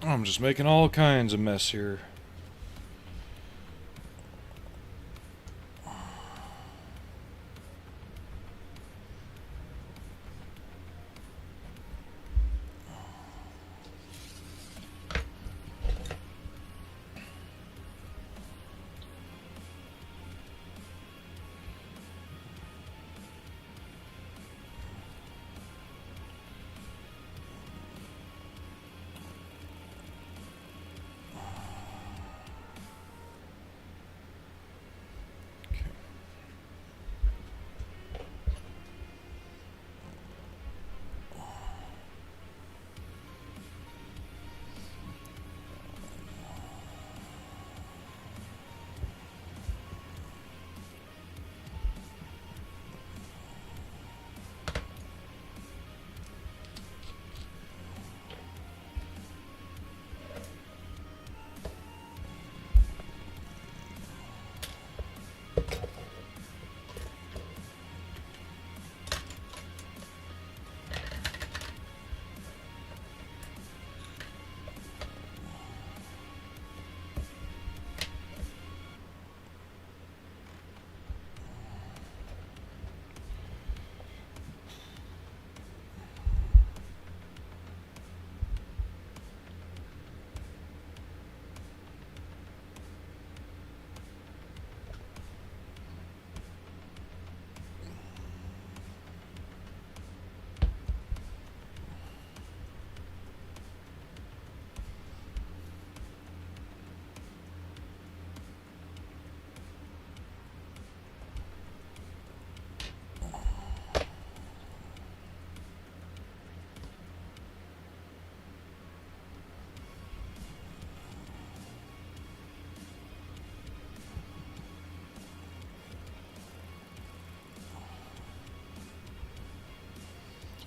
I'm just making all kinds of mess here.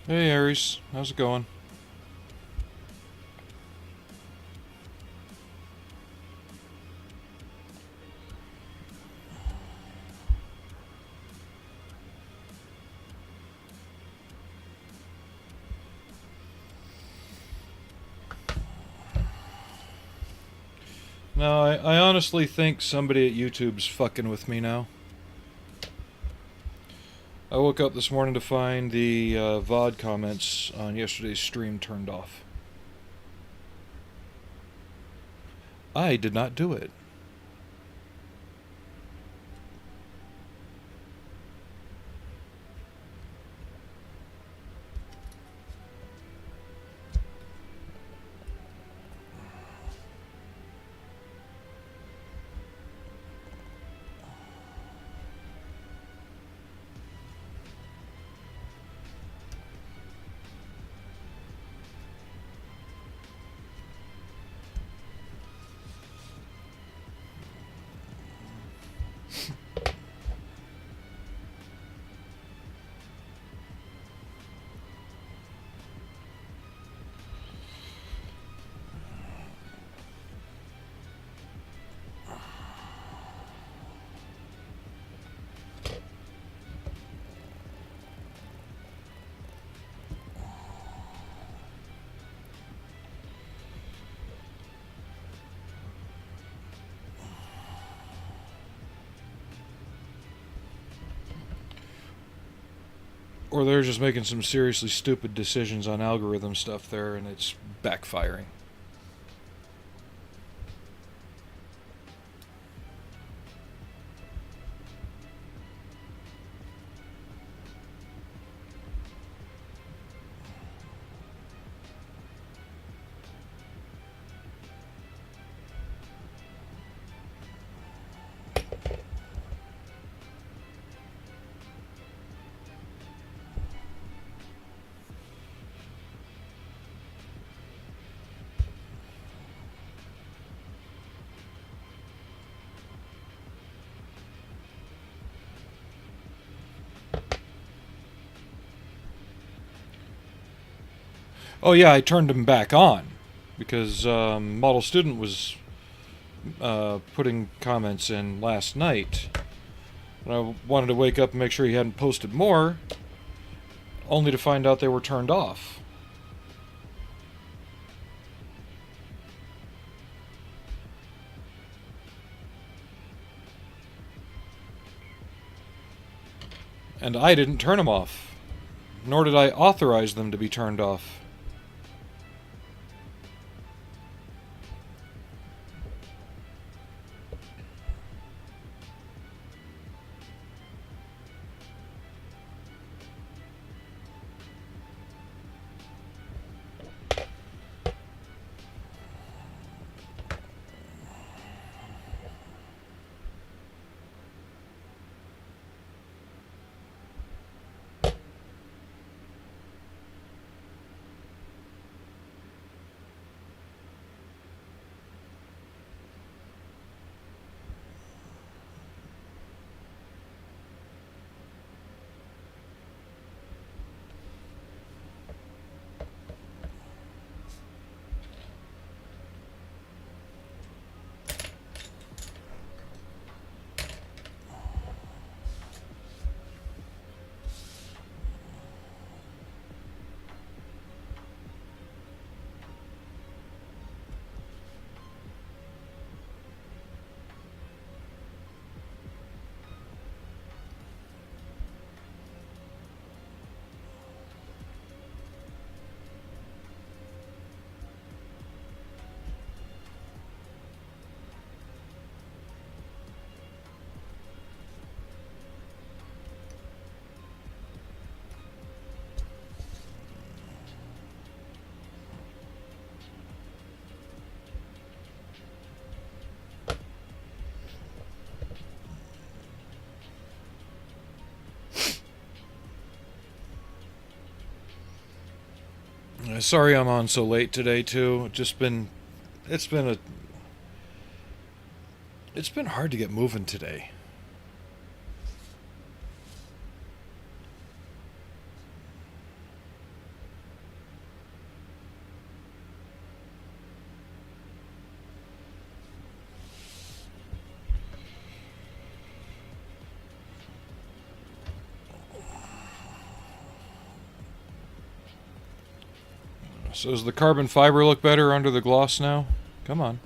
Hey Aries, how's it going? No, I honestly think somebody at YouTube's fucking with me now. I woke up this morning to find the VOD comments on yesterday's stream turned off. I did not do it. Or they're just making some seriously stupid decisions on algorithm stuff there and it's backfiring. Oh yeah, I turned him back on because Model Student was putting comments in last night. And I wanted to wake up and make sure he hadn't posted more, only to find out they were turned off. And I didn't turn them off. Nor did I authorize them to be turned off. Sorry I'm on so late today too. It's been hard to get moving today. So does the carbon fiber look better under the gloss now? Come on.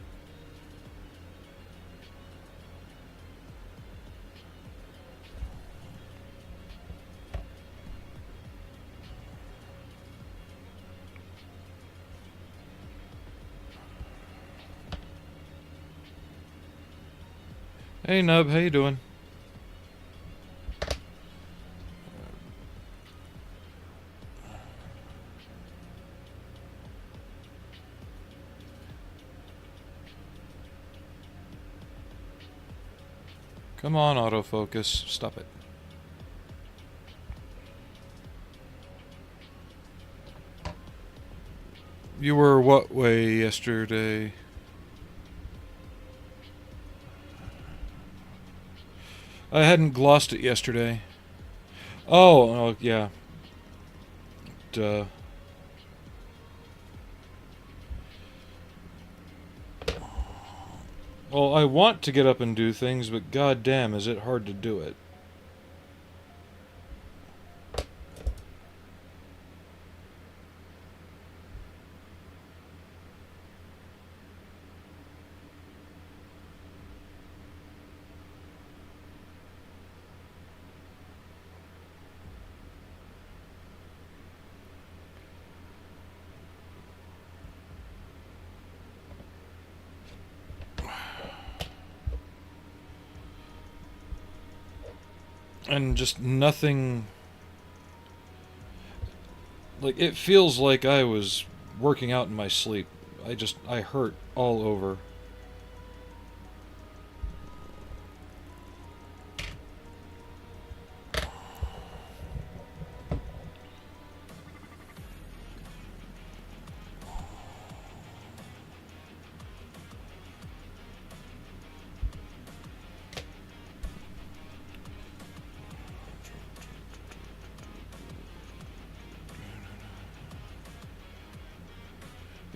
Hey Nub, how you doing? Come on, autofocus. Stop it. You were what way yesterday? I hadn't glossed it yesterday. Oh, yeah. Duh. Well, I want to get up and do things, but goddamn, is it hard to do it. And just nothing... Like, it feels like I was working out in my sleep. I hurt all over.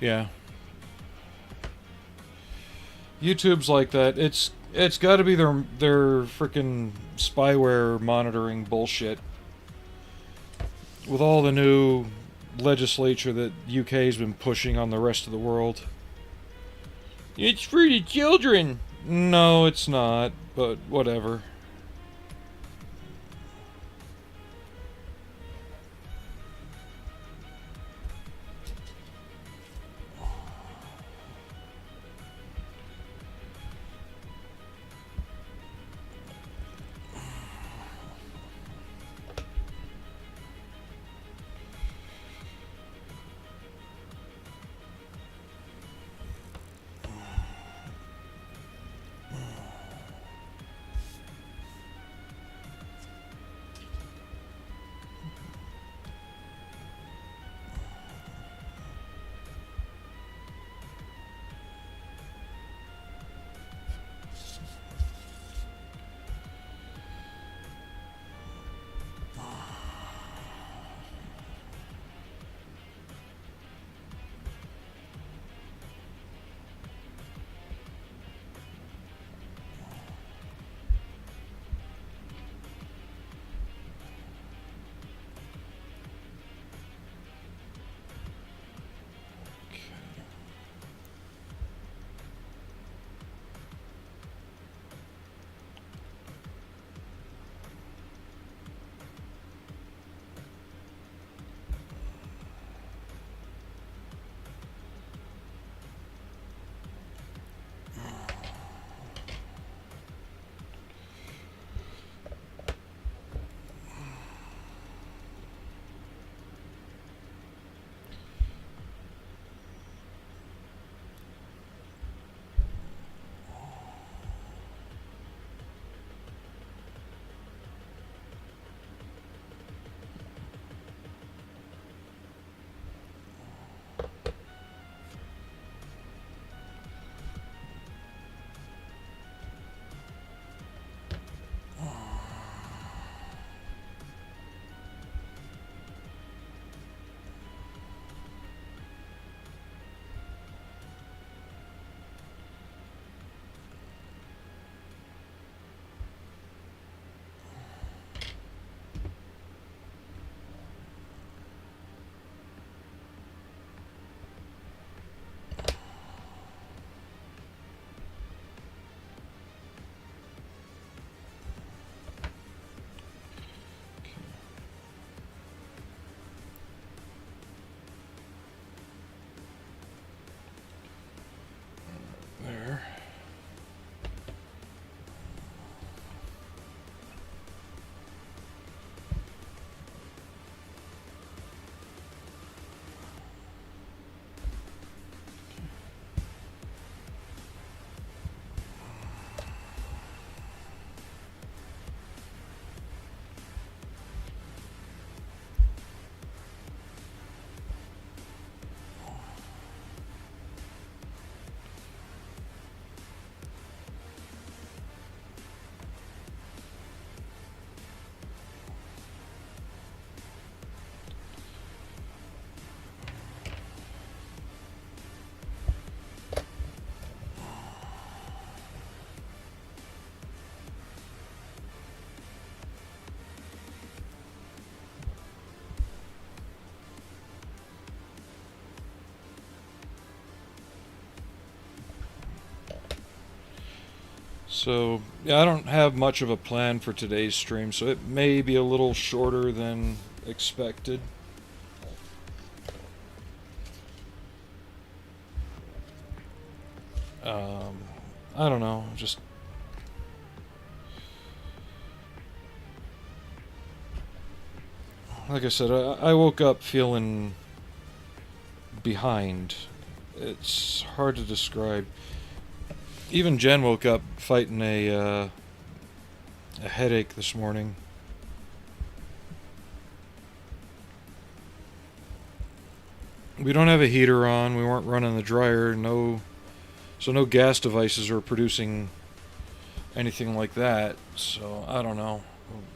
Yeah. YouTube's like that. It's got to be their freaking spyware monitoring bullshit. With all the new legislature that UK's been pushing on the rest of the world. It's for the children. No, it's not, but whatever. So, yeah, I don't have much of a plan for today's stream, so it may be a little shorter than expected. I don't know, just... Like I said, I woke up feeling behind. It's hard to describe. Even Jen woke up fighting a headache this morning. We don't have a heater on. We weren't running the dryer. So no gas devices are producing anything like that. So I don't know.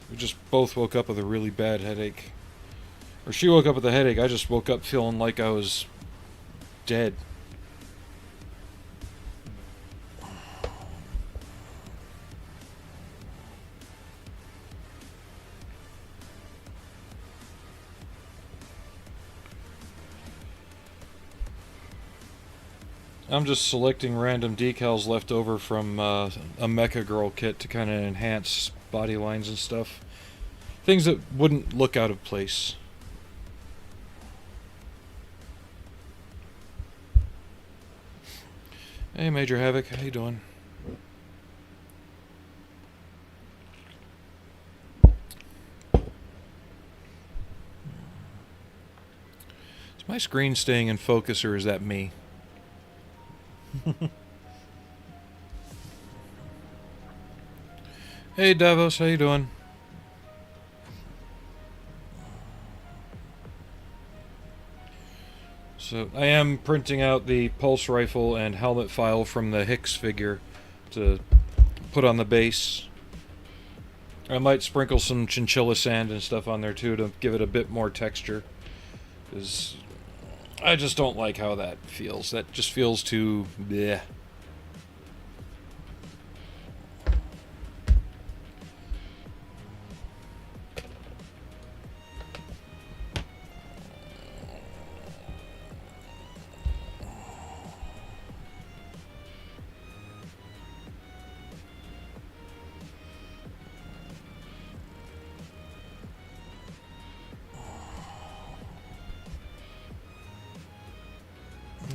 We just both woke up with a really bad headache. Or she woke up with a headache. I just woke up feeling like I was dead. I'm just selecting random decals left over from a Mecha Girl kit to kind of enhance body lines and stuff. Things that wouldn't look out of place. Hey Major Havoc, how you doing? Is my screen staying in focus or is that me? Hey Davos, how you doing? So I am printing out the pulse rifle and helmet file from the Hicks figure to put on the base. I might sprinkle some chinchilla sand and stuff on there too to give it a bit more texture. Because I just don't like how that feels. That just feels too bleh.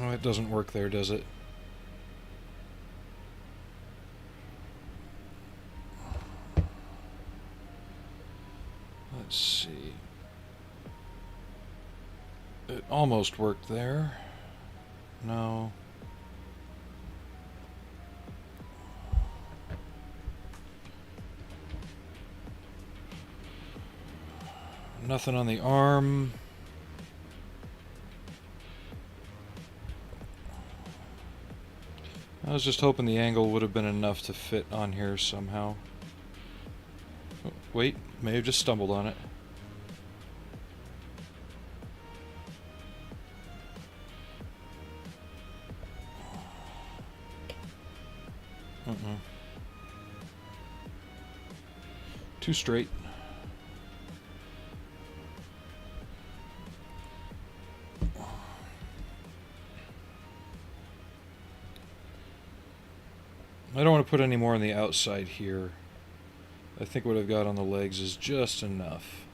Oh, it doesn't work there, does it? Let's see. It almost worked there. No. Nothing on the arm. I was just hoping the angle would have been enough to fit on here somehow. Oh, wait, may have just stumbled on it. Too straight. I don't want to put any more on the outside here. I think what I've got on the legs is just enough.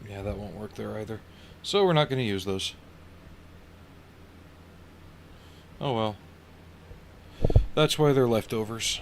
Yeah, that won't work there either. So we're not going to use those. Oh well. That's why they're leftovers.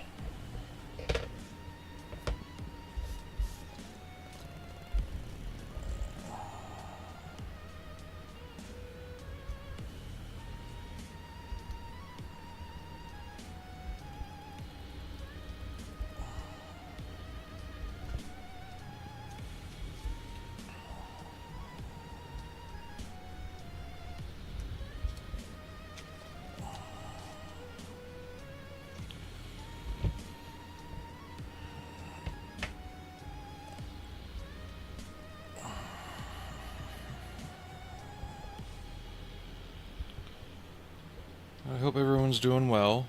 I hope everyone's doing well.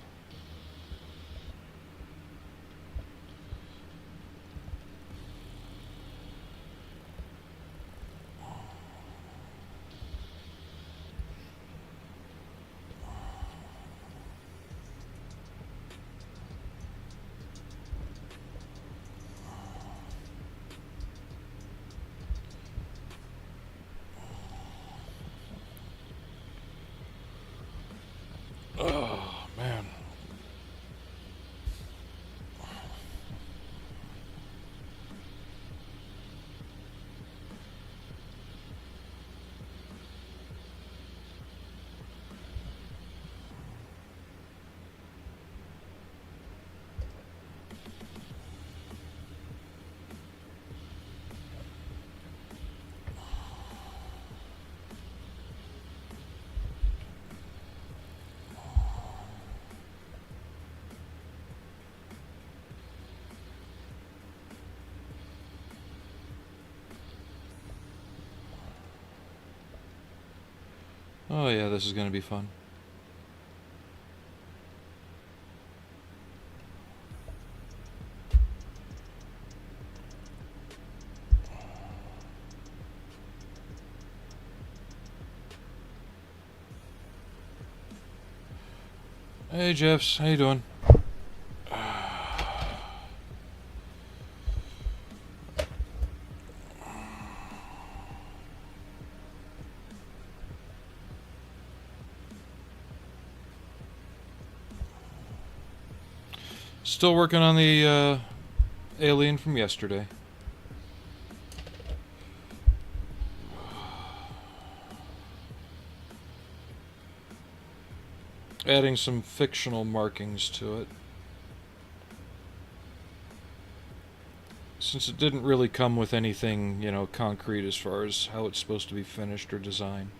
Oh yeah, this is gonna be fun. Hey Jeffs, how you doing? Still working on the alien from yesterday. Adding some fictional markings to it. Since it didn't really come with anything, you know, concrete as far as how it's supposed to be finished or designed.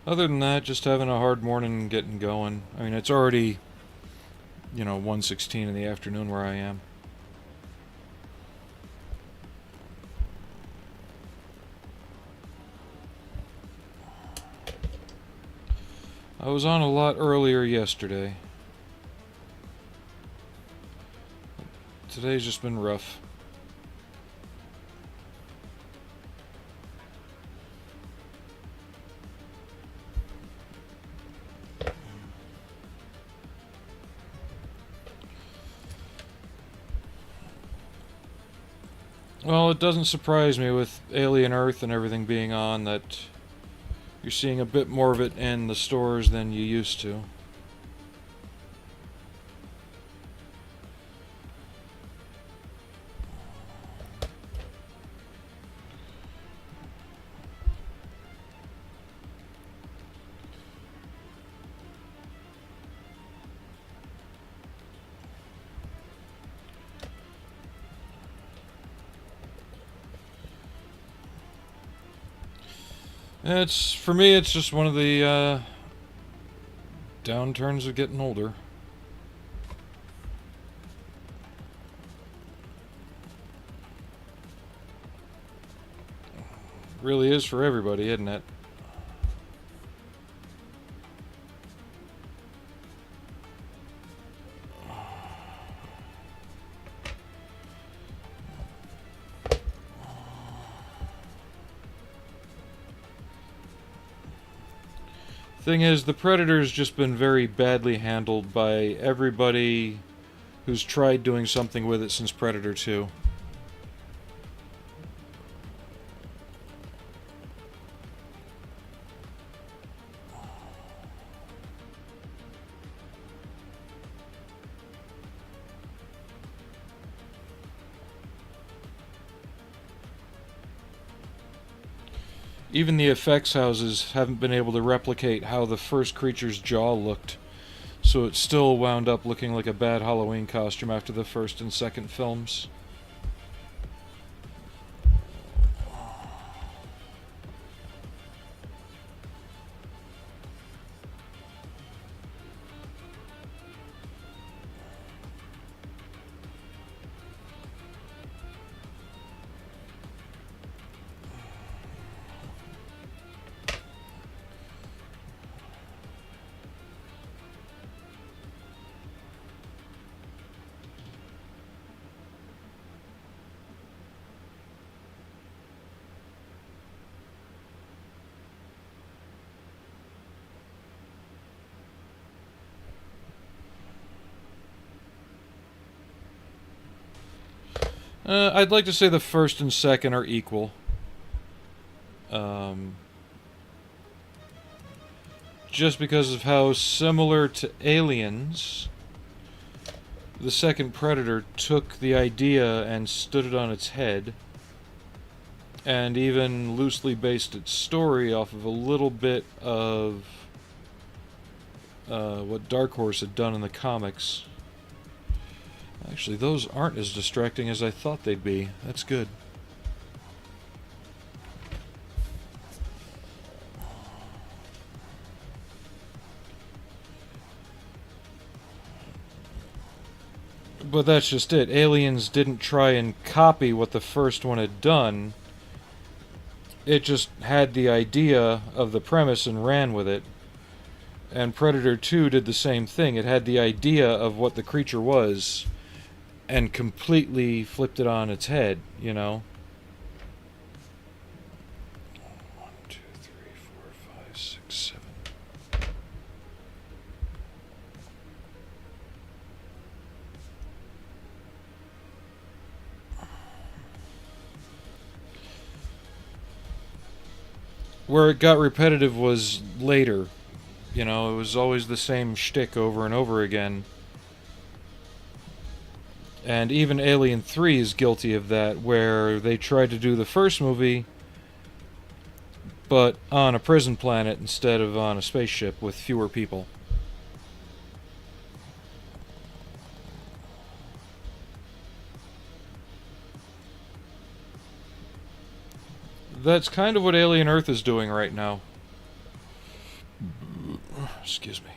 Other than that, just having a hard morning and getting going. I mean, it's already, you know, 1:16 in the afternoon where I am. I was on a lot earlier yesterday. Today's just been rough. Well, it doesn't surprise me with Alien Earth and everything being on that you're seeing a bit more of it in the stores than you used to. It's, for me, it's just one of the downturns of getting older. Really is for everybody, isn't it? Thing is, the Predator's just been very badly handled by everybody who's tried doing something with it since Predator 2. Even the effects houses haven't been able to replicate how the first creature's jaw looked, so it still wound up looking like a bad Halloween costume after the first and second films. I'd like to say the first and second are equal. just because of how similar to Aliens, the second Predator took the idea and stood it on its head, and even loosely based its story off of a little bit of what Dark Horse had done in the comics. Actually, those aren't as distracting as I thought they'd be. That's good. But that's just it. Aliens didn't try and copy what the first one had done. It just had the idea of the premise and ran with it. And Predator 2 did the same thing. It had the idea of what the creature was and completely flipped it on its head, you know? 1, 2, 3, 4, 5, 6, 7. Where it got repetitive was later. You know, it was always the same shtick over and over again. And even Alien 3 is guilty of that, where they tried to do the first movie, but on a prison planet instead of on a spaceship with fewer people. That's kind of what Alien Earth is doing right now. Excuse me.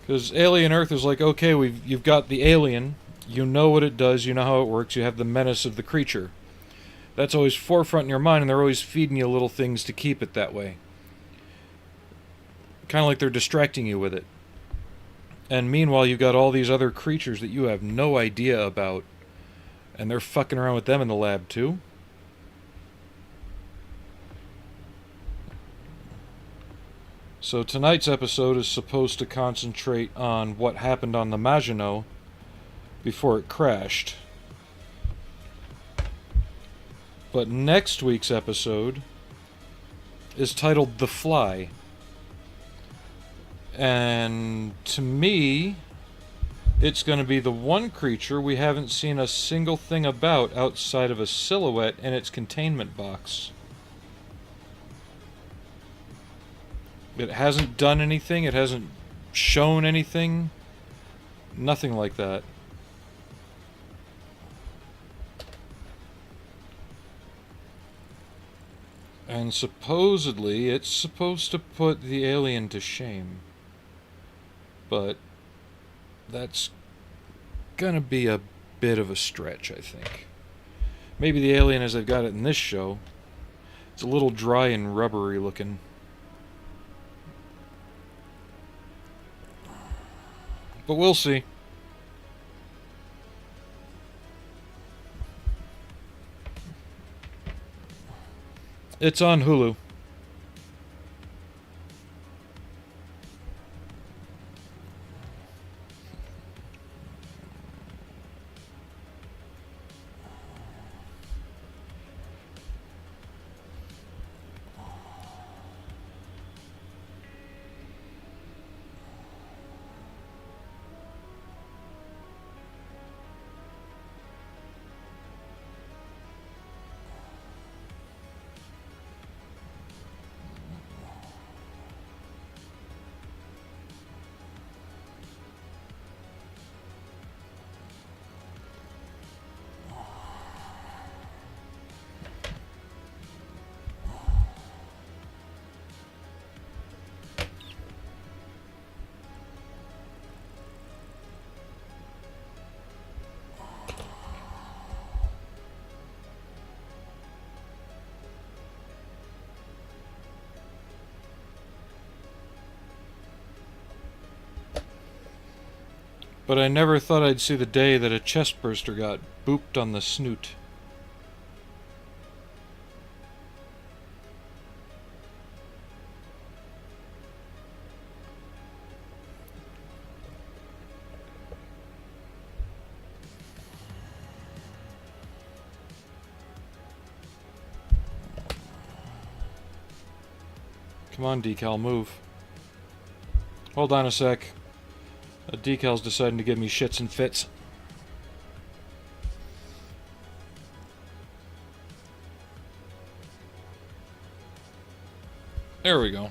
Because Alien Earth is like, okay, you've got the alien, you know what it does, you know how it works, you have the menace of the creature. That's always forefront in your mind, and they're always feeding you little things to keep it that way. Kind of like they're distracting you with it. And meanwhile, you've got all these other creatures that you have no idea about, and they're fucking around with them in the lab too. So tonight's episode is supposed to concentrate on what happened on the Maginot before it crashed. But next week's episode is titled The Fly. And to me, it's going to be the one creature we haven't seen a single thing about outside of a silhouette in its containment box. It hasn't done anything, it hasn't shown anything, nothing like that. And supposedly, it's supposed to put the alien to shame. But that's gonna be a bit of a stretch, I think. Maybe the alien as I've got it in this show, it's a little dry and rubbery looking. But we'll see. It's on Hulu. But I never thought I'd see the day that a chestburster got booped on the snoot. Come on, decal, move. Hold on a sec. A decal's deciding to give me shits and fits. There we go.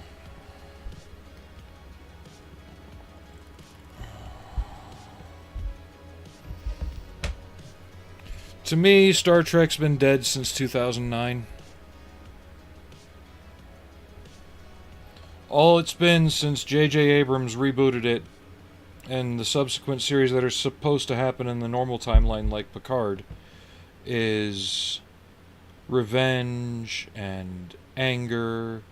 To me, Star Trek's been dead since 2009. All it's been since J.J. Abrams rebooted it, and the subsequent series that are supposed to happen in the normal timeline, like Picard, is revenge and anger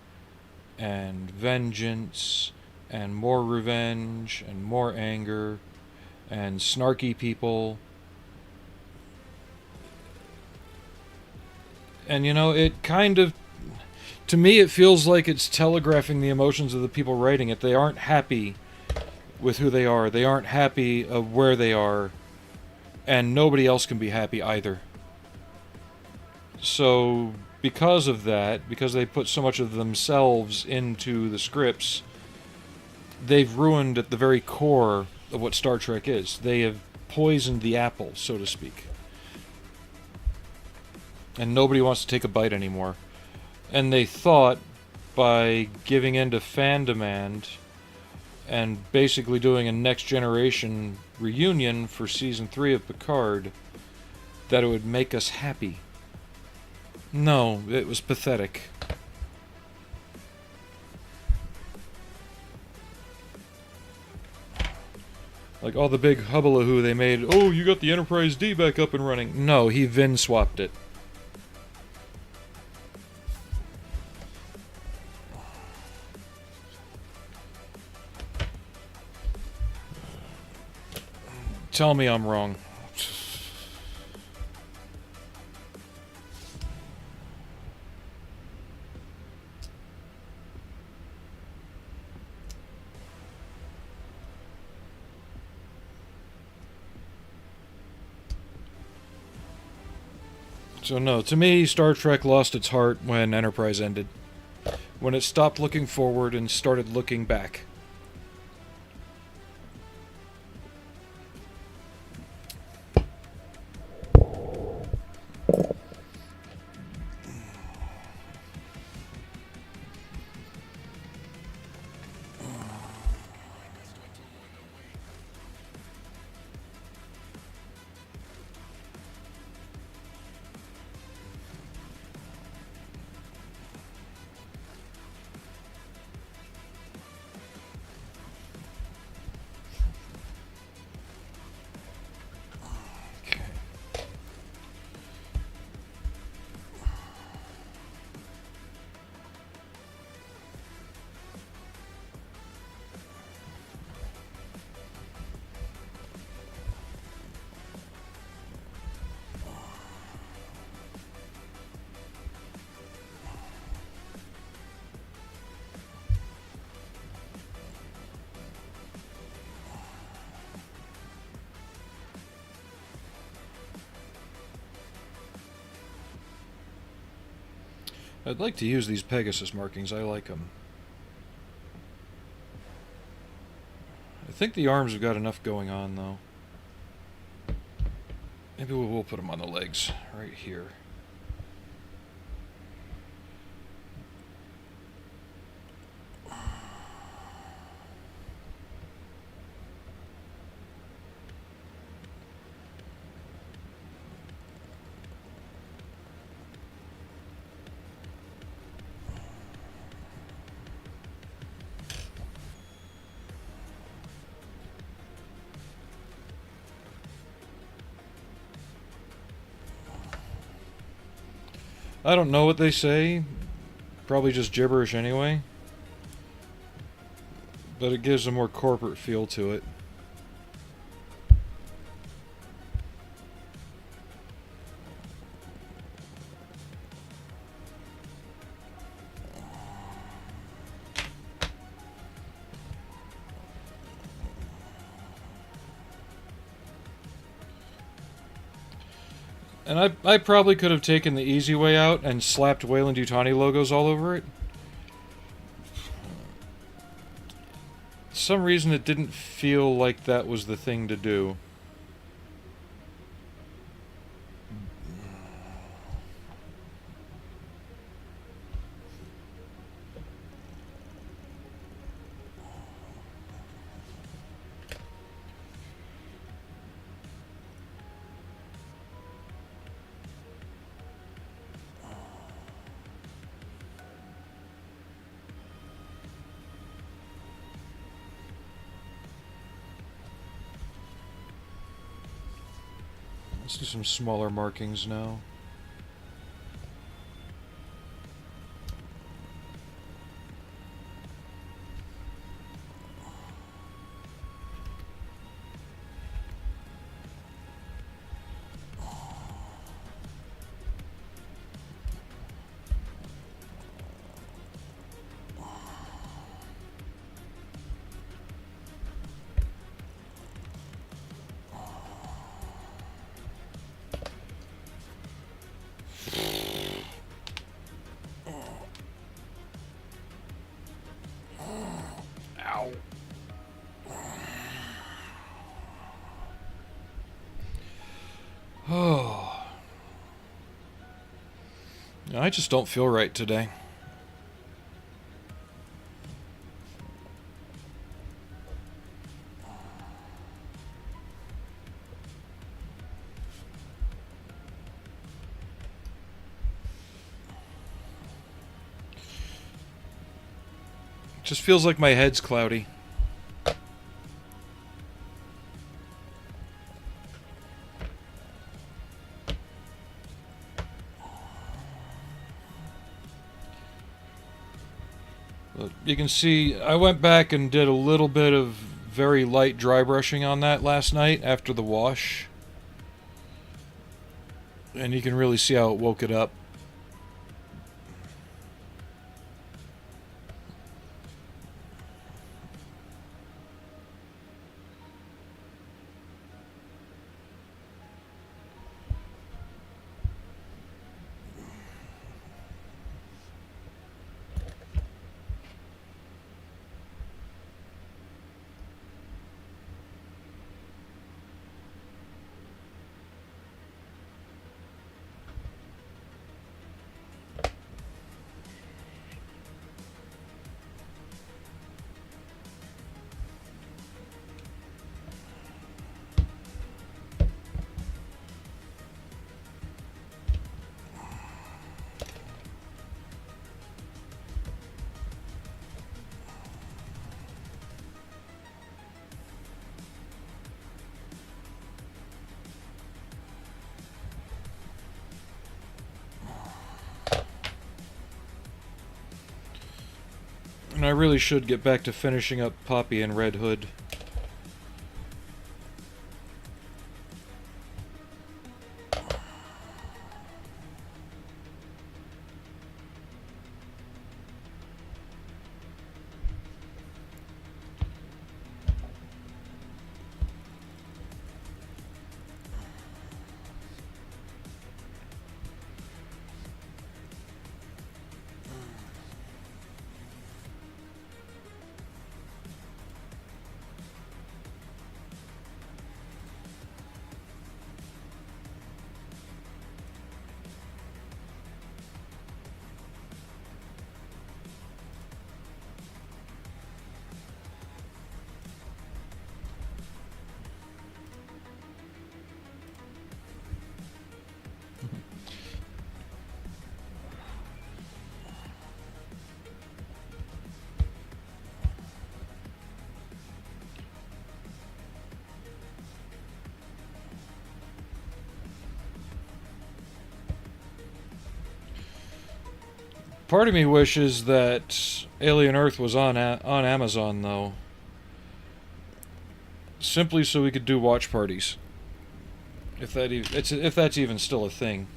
and vengeance and more revenge and more anger and snarky people. And you know, it kind of, to me, it feels like it's telegraphing the emotions of the people writing it. They aren't happy with who they are. They aren't happy of where they are. And nobody else can be happy either. So, because of that, because they put so much of themselves into the scripts, they've ruined at the very core of what Star Trek is. They have poisoned the apple, so to speak. And nobody wants to take a bite anymore. And they thought, by giving in to fan demand and basically doing a Next Generation reunion for Season 3 of Picard, that it would make us happy. No, it was pathetic. Like all the big hubbalahoo they made, oh, you got the Enterprise D back up and running. No, he Vin swapped it. Tell me I'm wrong. So no, to me, Star Trek lost its heart when Enterprise ended. When it stopped looking forward and started looking back. I'd like to use these Pegasus markings. I like them. I think the arms have got enough going on, though. Maybe we'll put them on the legs, right here. I don't know what they say. Probably just gibberish anyway. But it gives a more corporate feel to it. And I probably could have taken the easy way out and slapped Wayland Yutani logos all over it. some reason it didn't feel like that was the thing to do. Let's do some smaller markings now. Ow. Oh. I just don't feel right today. Just feels like my head's cloudy. But you can see I went back and did a little bit of very light dry brushing on that last night after the wash. And you can really see how it woke it up. And I really should get back to finishing up Poppy and Red Hood. Part of me wishes that Alien Earth was on Amazon, though. Simply so we could do watch parties. If that's even still a thing.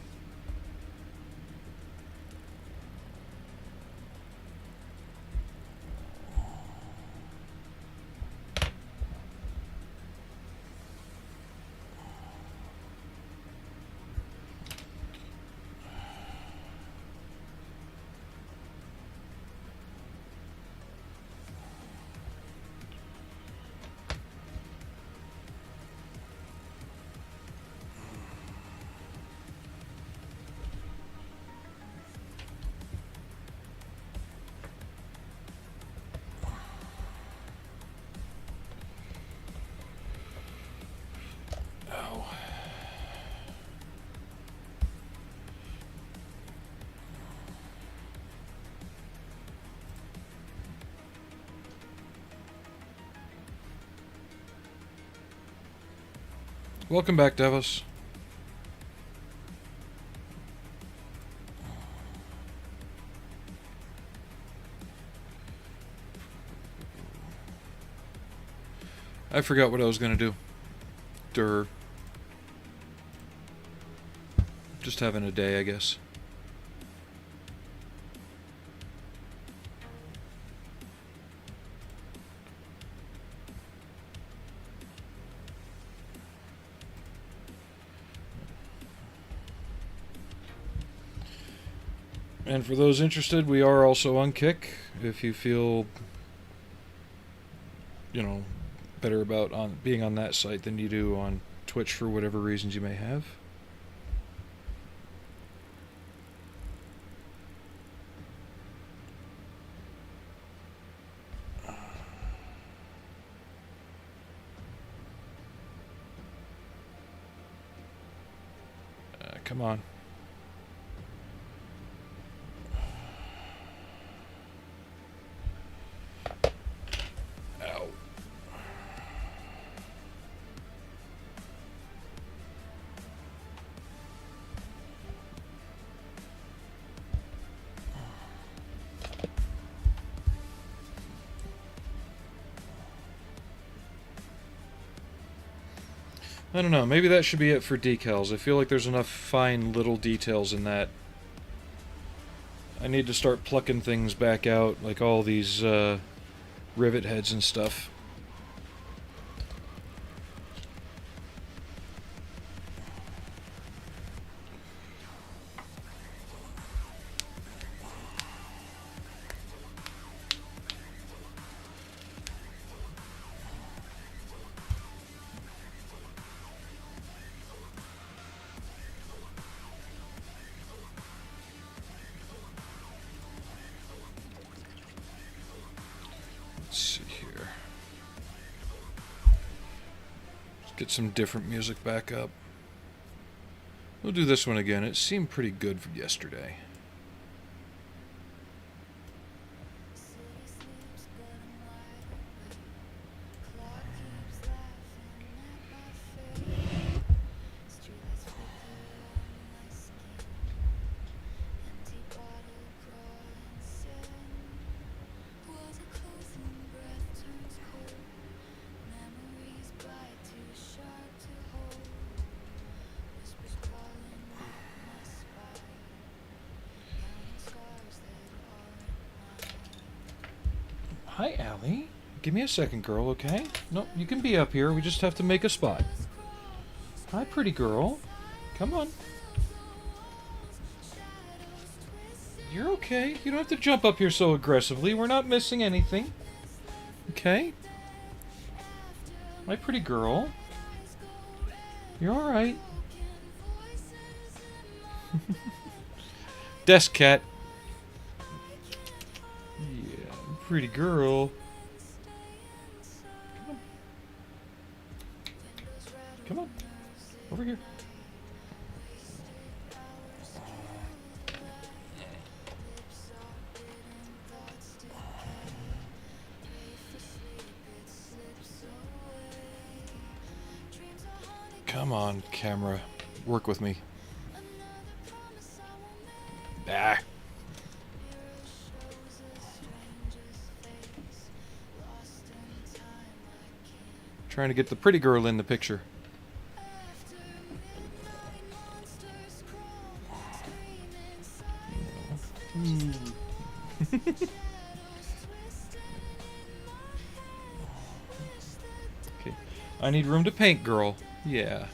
Welcome back, Devos. I forgot what I was gonna do. Durr. Just having a day, I guess. And for those interested, we are also on Kick. If you feel, you know, better about being on that site than you do on Twitch for whatever reasons you may have. Come on. Ow. I don't know, maybe that should be it for decals. I feel like there's enough fine little details in that. I need to start plucking things back out, like all these rivet heads and stuff. Get some different music back up. We'll do this one again. It seemed pretty good from yesterday. Hi, Allie. Give me a second, girl, okay? No, you can be up here. We just have to make a spot. Hi, pretty girl. Come on. You're okay. You don't have to jump up here so aggressively. We're not missing anything. Okay? My pretty girl. You're alright. Desk cat. Yeah, pretty girl. Come on. Come on. Over here. Come on, camera. Work with me. Ah. Trying to get the pretty girl in the picture. Okay. I need room to paint, girl. Yeah.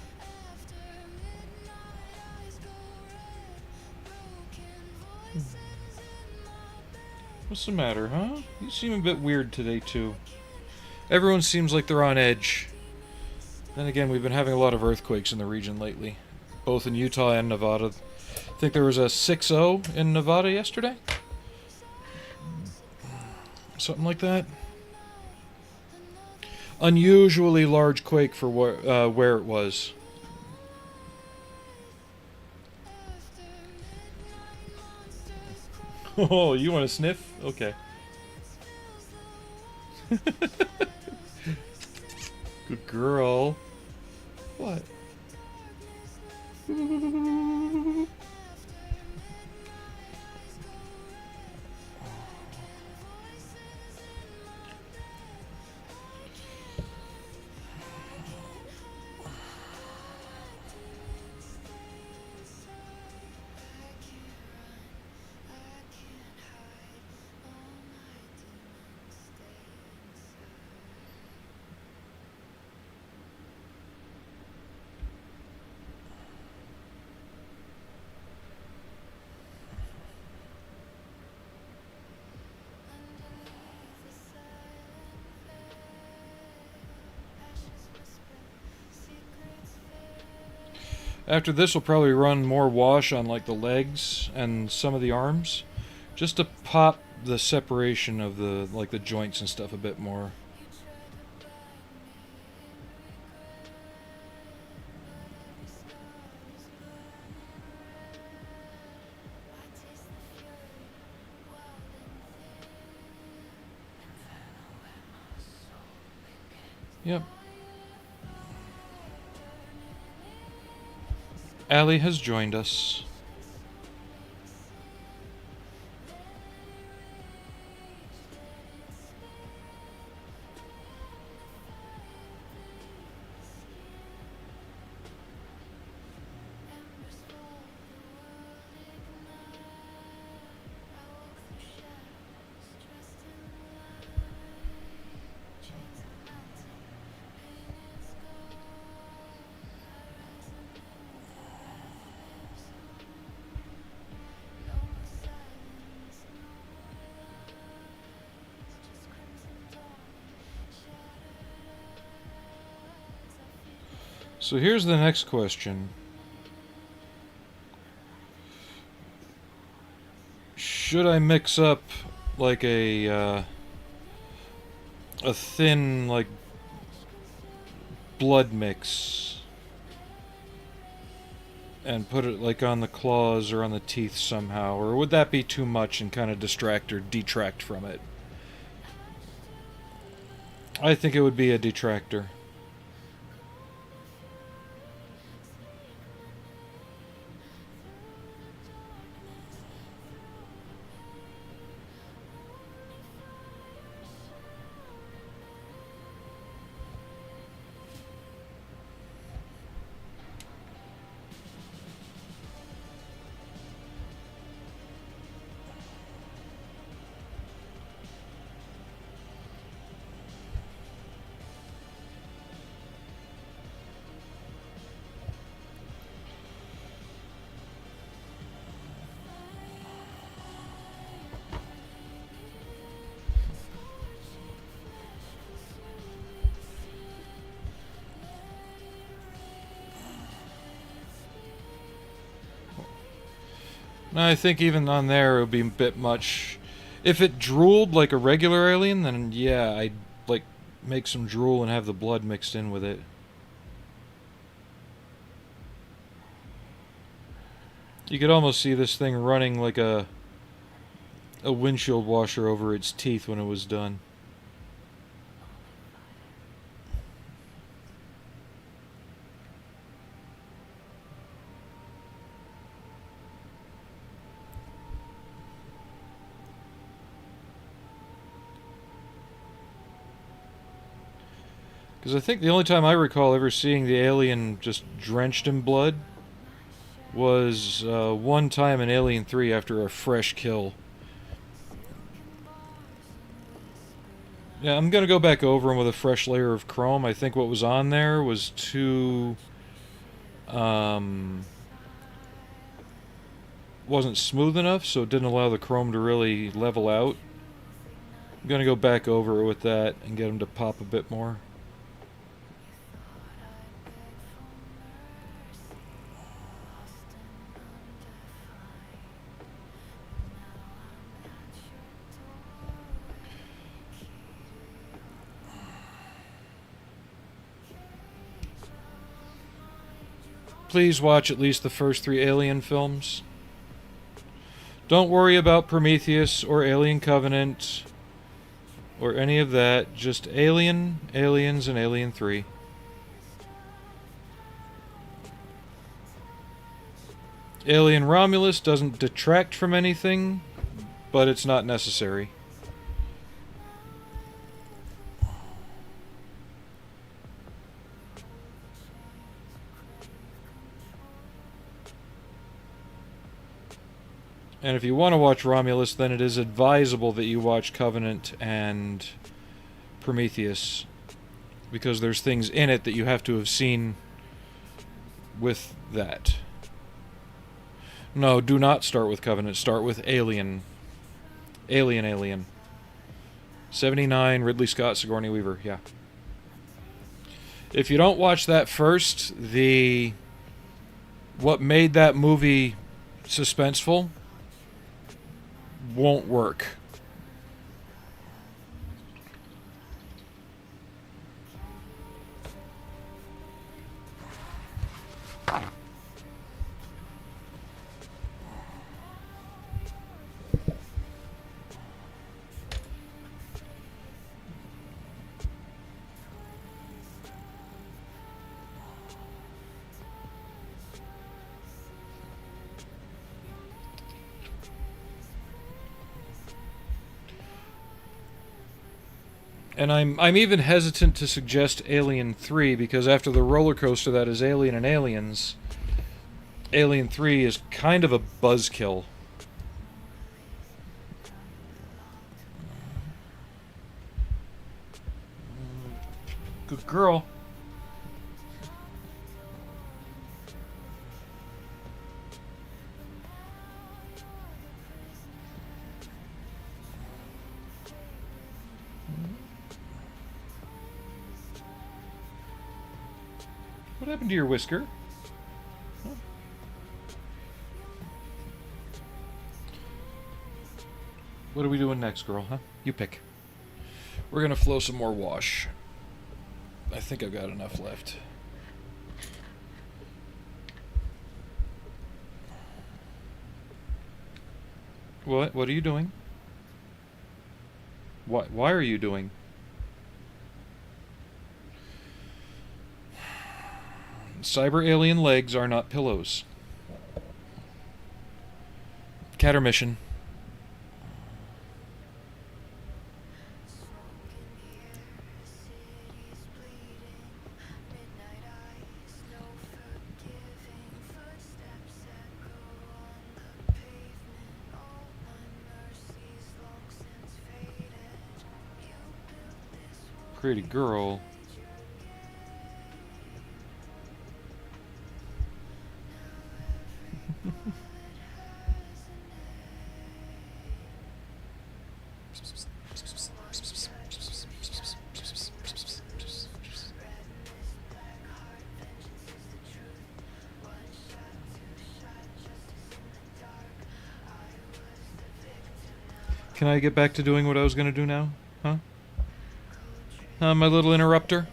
What's the matter, huh? You seem a bit weird today, too. Everyone seems like they're on edge. Then again, we've been having a lot of earthquakes in the region lately. Both in Utah and Nevada. I think there was a 6.0 in Nevada yesterday? Something like that. Unusually large quake for where it was. Oh, you want to sniff? Okay. Good girl. What? After this, we'll probably run more wash on like the legs and some of the arms, just to pop the separation of the like the joints and stuff a bit more. Yep. Allie has joined us. So here's the next question. Should I mix up like a thin like blood mix and put it like on the claws or on the teeth somehow, or would that be too much and kind of distract or detract from it? I think it would be a detractor. I think even on there it would be a bit much. If it drooled like a regular alien, then yeah, I'd like make some drool and have the blood mixed in with it. You could almost see this thing running like a windshield washer over its teeth when it was done. Because I think the only time I recall ever seeing the alien just drenched in blood was one time in Alien 3 after a fresh kill. Yeah, I'm going to go back over them with a fresh layer of chrome. I think what was on there was too... wasn't smooth enough, so it didn't allow the chrome to really level out. I'm going to go back over it with that and get them to pop a bit more. Please watch at least the first 3 Alien films. Don't worry about Prometheus or Alien Covenant or any of that. Just Alien, Aliens, and Alien 3. Alien Romulus doesn't detract from anything, but it's not necessary. And if you want to watch Romulus, then it is advisable that you watch Covenant and Prometheus, because there's things in it that you have to have seen with that. No, do not start with Covenant. Start with Alien. Alien. 79, Ridley Scott, Sigourney Weaver, yeah. If you don't watch that first, what made that movie suspenseful won't work. And I'm even hesitant to suggest Alien 3, because after the roller coaster that is Alien and Aliens, Alien 3 is kind of a buzzkill. Good girl. What happened to your whisker? Huh? What are we doing next, girl, huh? You pick. We're gonna flow some more wash. I think I've got enough left. What? What are you doing? Why are you doing? Cyber alien legs are not pillows. Cat or mission. Pretty girl. Can I get back to doing what I was going to do now? Huh? My little interrupter?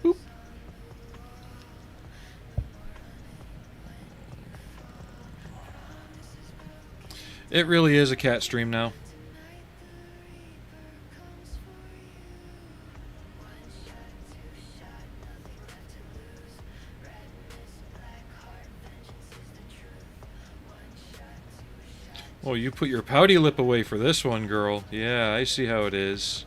Boop. It really is a cat stream now. Oh, you put your pouty lip away for this one, girl. Yeah, I see how it is.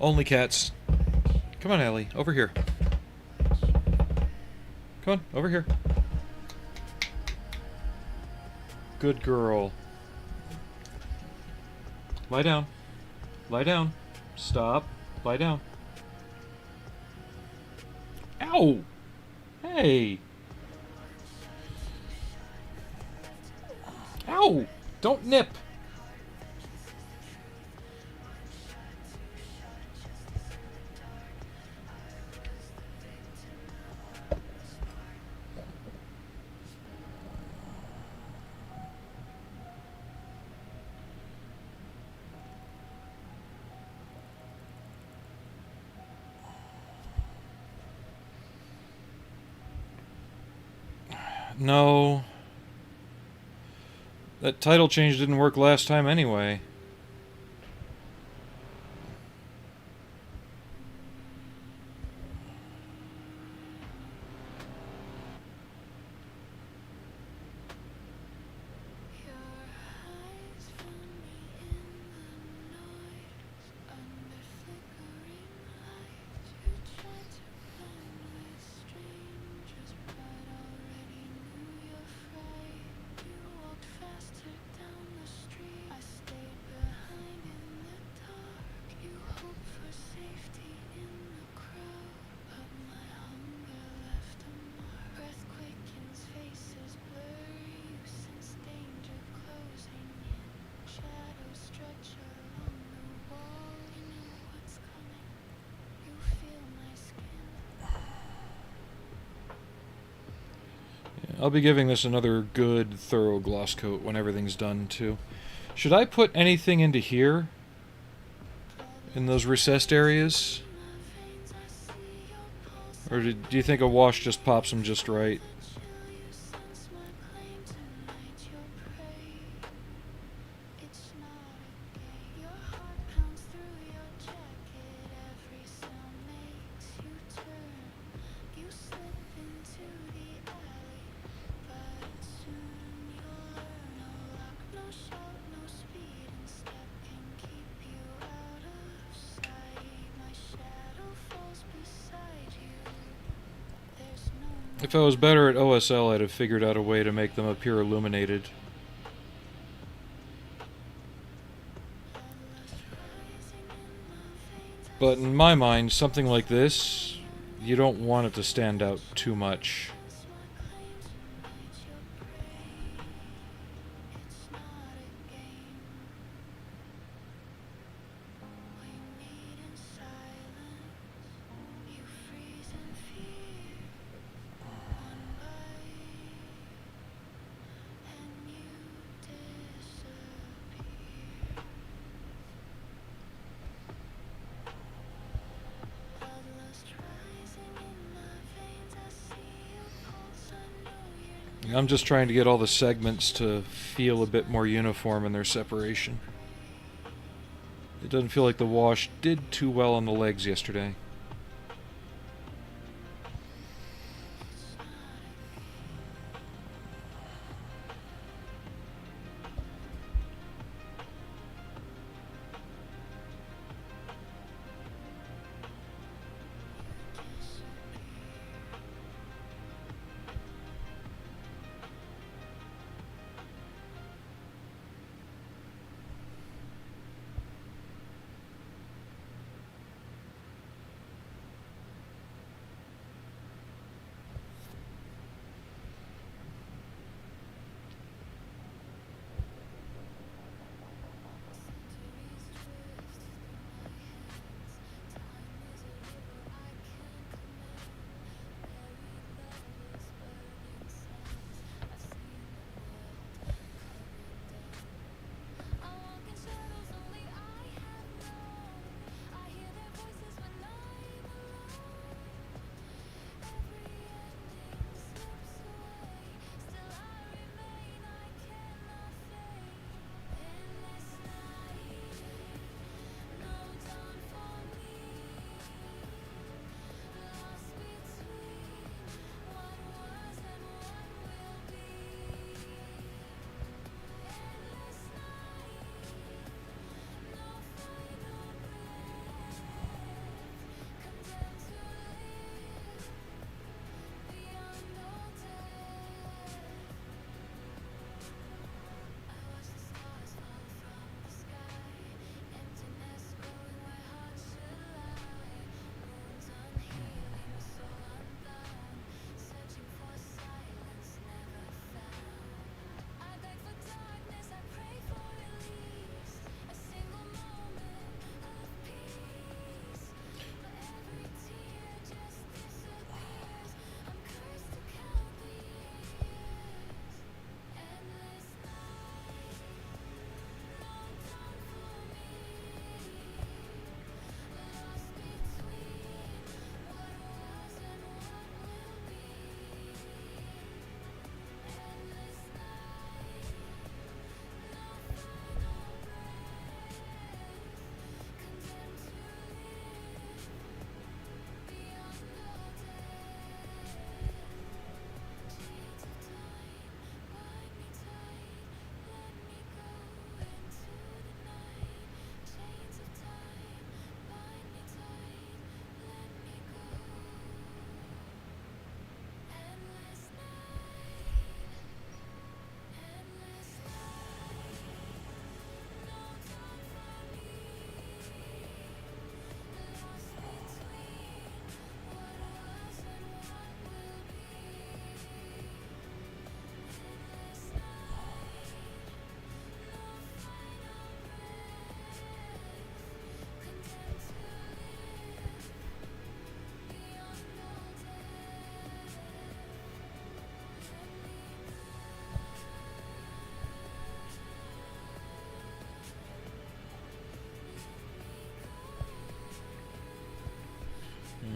Only cats. Come on, Ellie. Over here. Come on, over here. Good girl. Lie down. Lie down. Stop. Lie down. Ow! Hey! Ow! Don't nip! No. That title change didn't work last time anyway. I'll be giving this another good, thorough gloss coat when everything's done, too. Should I put anything into here? In those recessed areas? Or do you think a wash just pops them just right? If I was better at OSL, I'd have figured out a way to make them appear illuminated. But in my mind, something like this, you don't want it to stand out too much. I'm just trying to get all the segments to feel a bit more uniform in their separation. It doesn't feel like the wash did too well on the legs yesterday.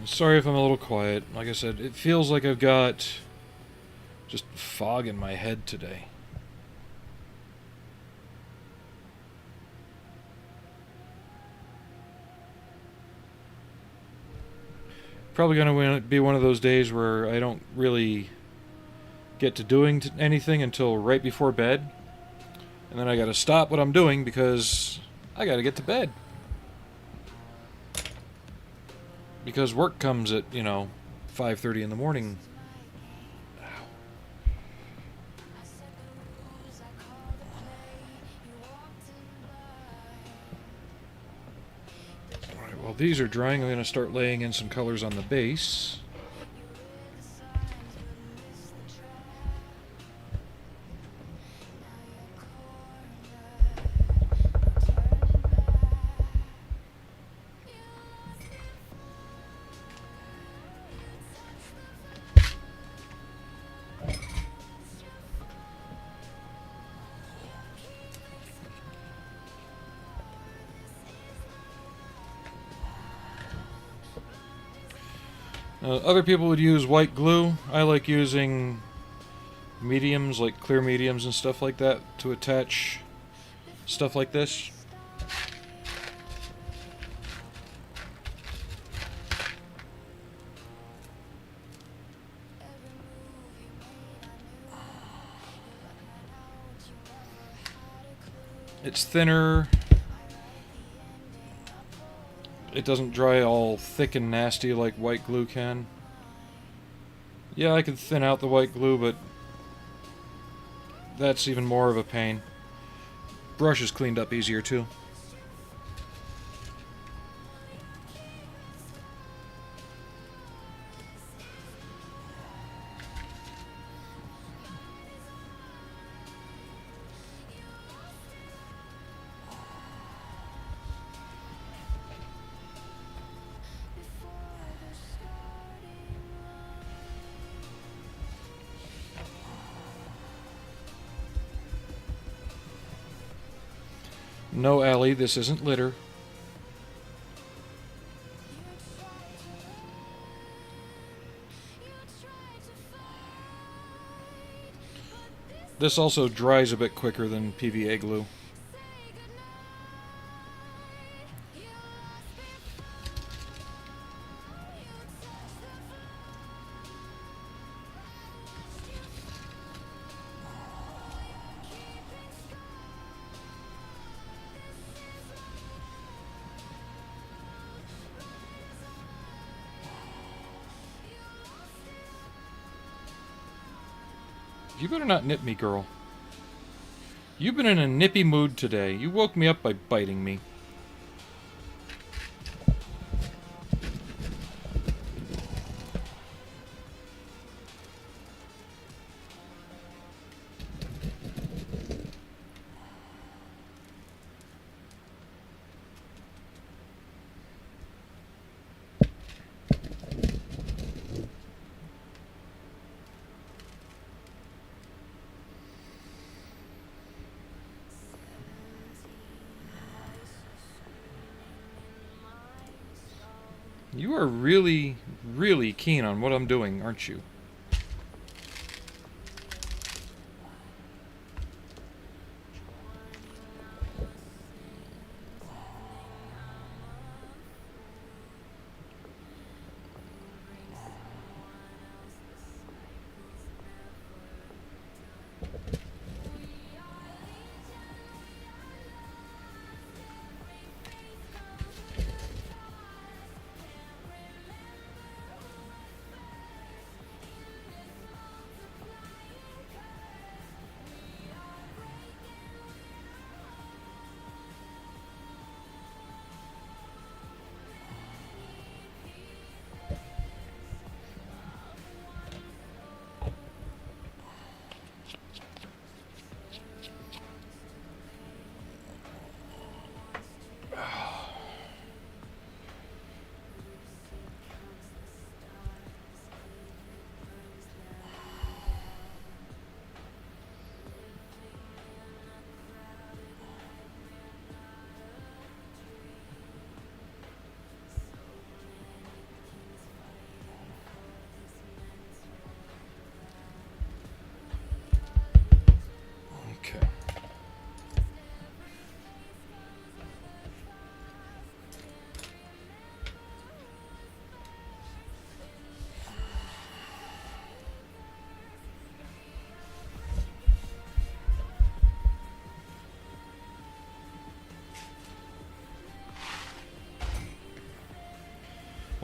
Sorry if I'm a little quiet. Like I said, it feels like I've got just fog in my head today. Probably going to be one of those days where I don't really get to doing anything until right before bed. And then I got to stop what I'm doing because I got to get to bed. Because work comes at, 5:30 in the morning. Alright, while these are drying, I'm going to start laying in some colors on the base. Other people would use white glue. I like using mediums, like clear mediums and stuff like that, to attach stuff like this. It's thinner. It doesn't dry all thick and nasty like white glue can. Yeah, I could thin out the white glue, but that's even more of a pain. Brush is cleaned up easier too. No, Allie, this isn't litter. This also dries a bit quicker than PVA glue. You better not nip me, girl. You've been in a nippy mood today. You woke me up by biting me. You are really, really keen on what I'm doing, aren't you?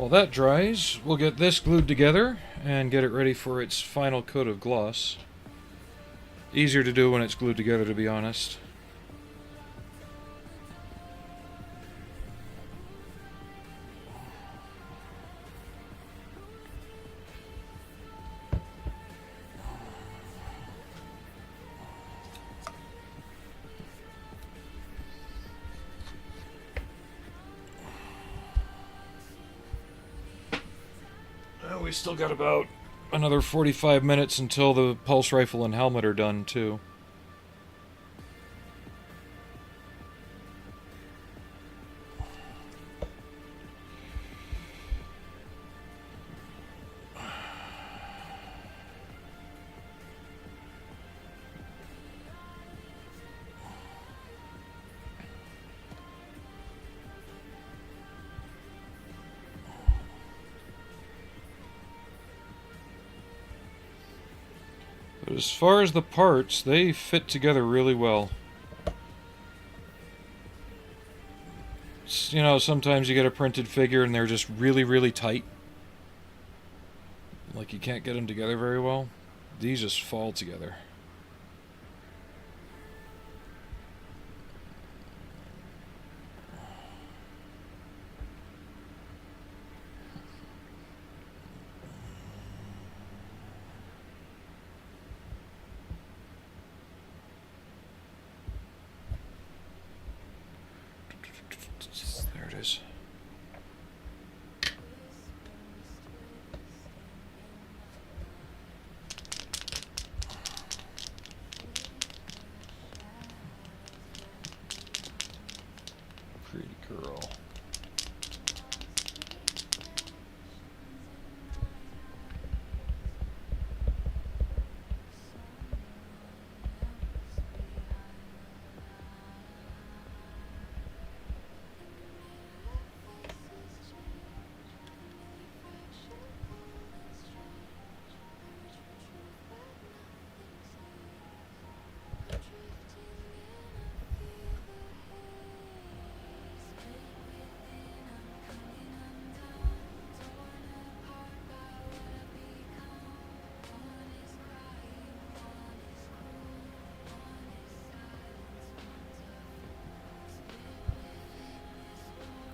While that dries, we'll get this glued together and get it ready for its final coat of gloss. Easier to do when it's glued together, to be honest. We still got about another 45 minutes until the pulse rifle and helmet are done, too. But as far as the parts, they fit together really well. You know, sometimes you get a printed figure and they're just really, really tight. Like you can't get them together very well. These just fall together. There it is. Pretty girl.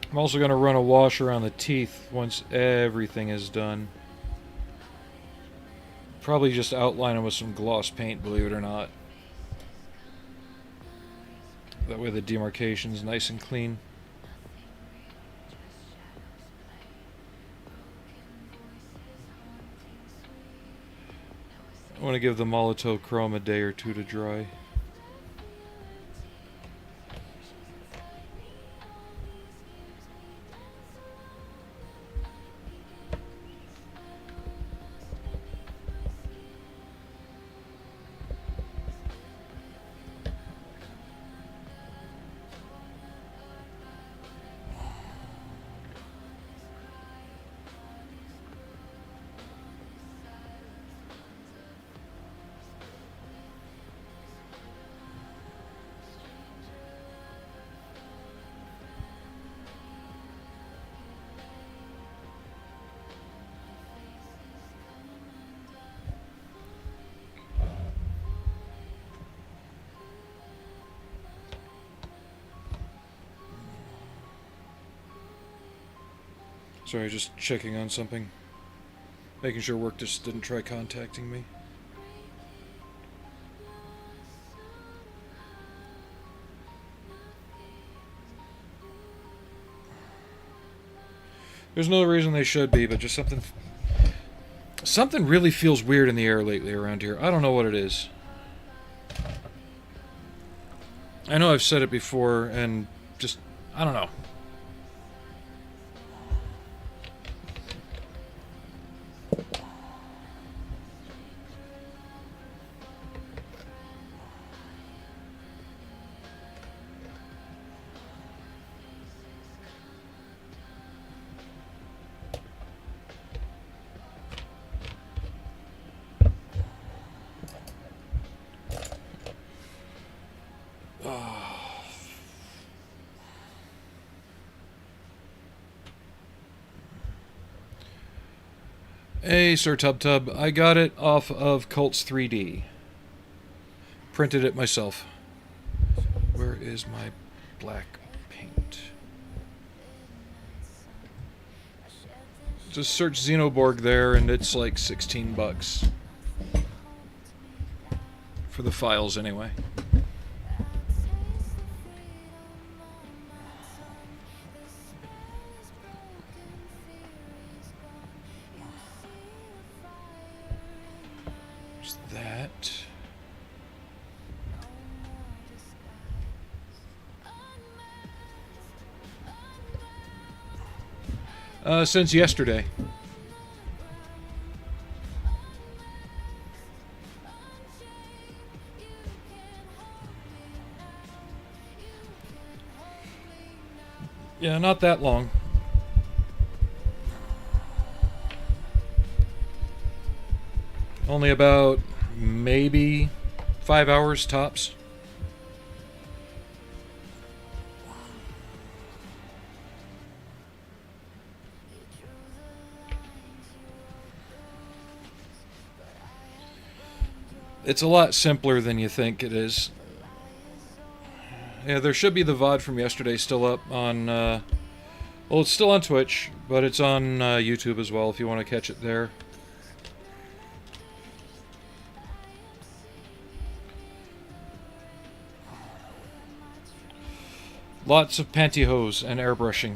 I'm also going to run a wash around the teeth once everything is done. Probably just outline them with some gloss paint, believe it or not. That way the demarcation's nice and clean. I want to give the Molotov Chrome a day or two to dry. Sorry, just checking on something. Making sure work just didn't try contacting me. There's no reason they should be, but just something really feels weird in the air lately around here. I don't know what it is. I know I've said it before, and just, I don't know. Hey, Sir Tub Tub. I got it off of Cults 3D. Printed it myself. Where is my black paint? Just search Xenoborg there, and it's like $16 for the files anyway. There's that. Since yesterday. Yeah, not that long. Only about maybe 5 hours tops. It's a lot simpler than you think it is. Yeah, there should be the VOD from yesterday still up on, well, it's still on Twitch, but it's on YouTube as well if you want to catch it there. Lots of pantyhose and airbrushing.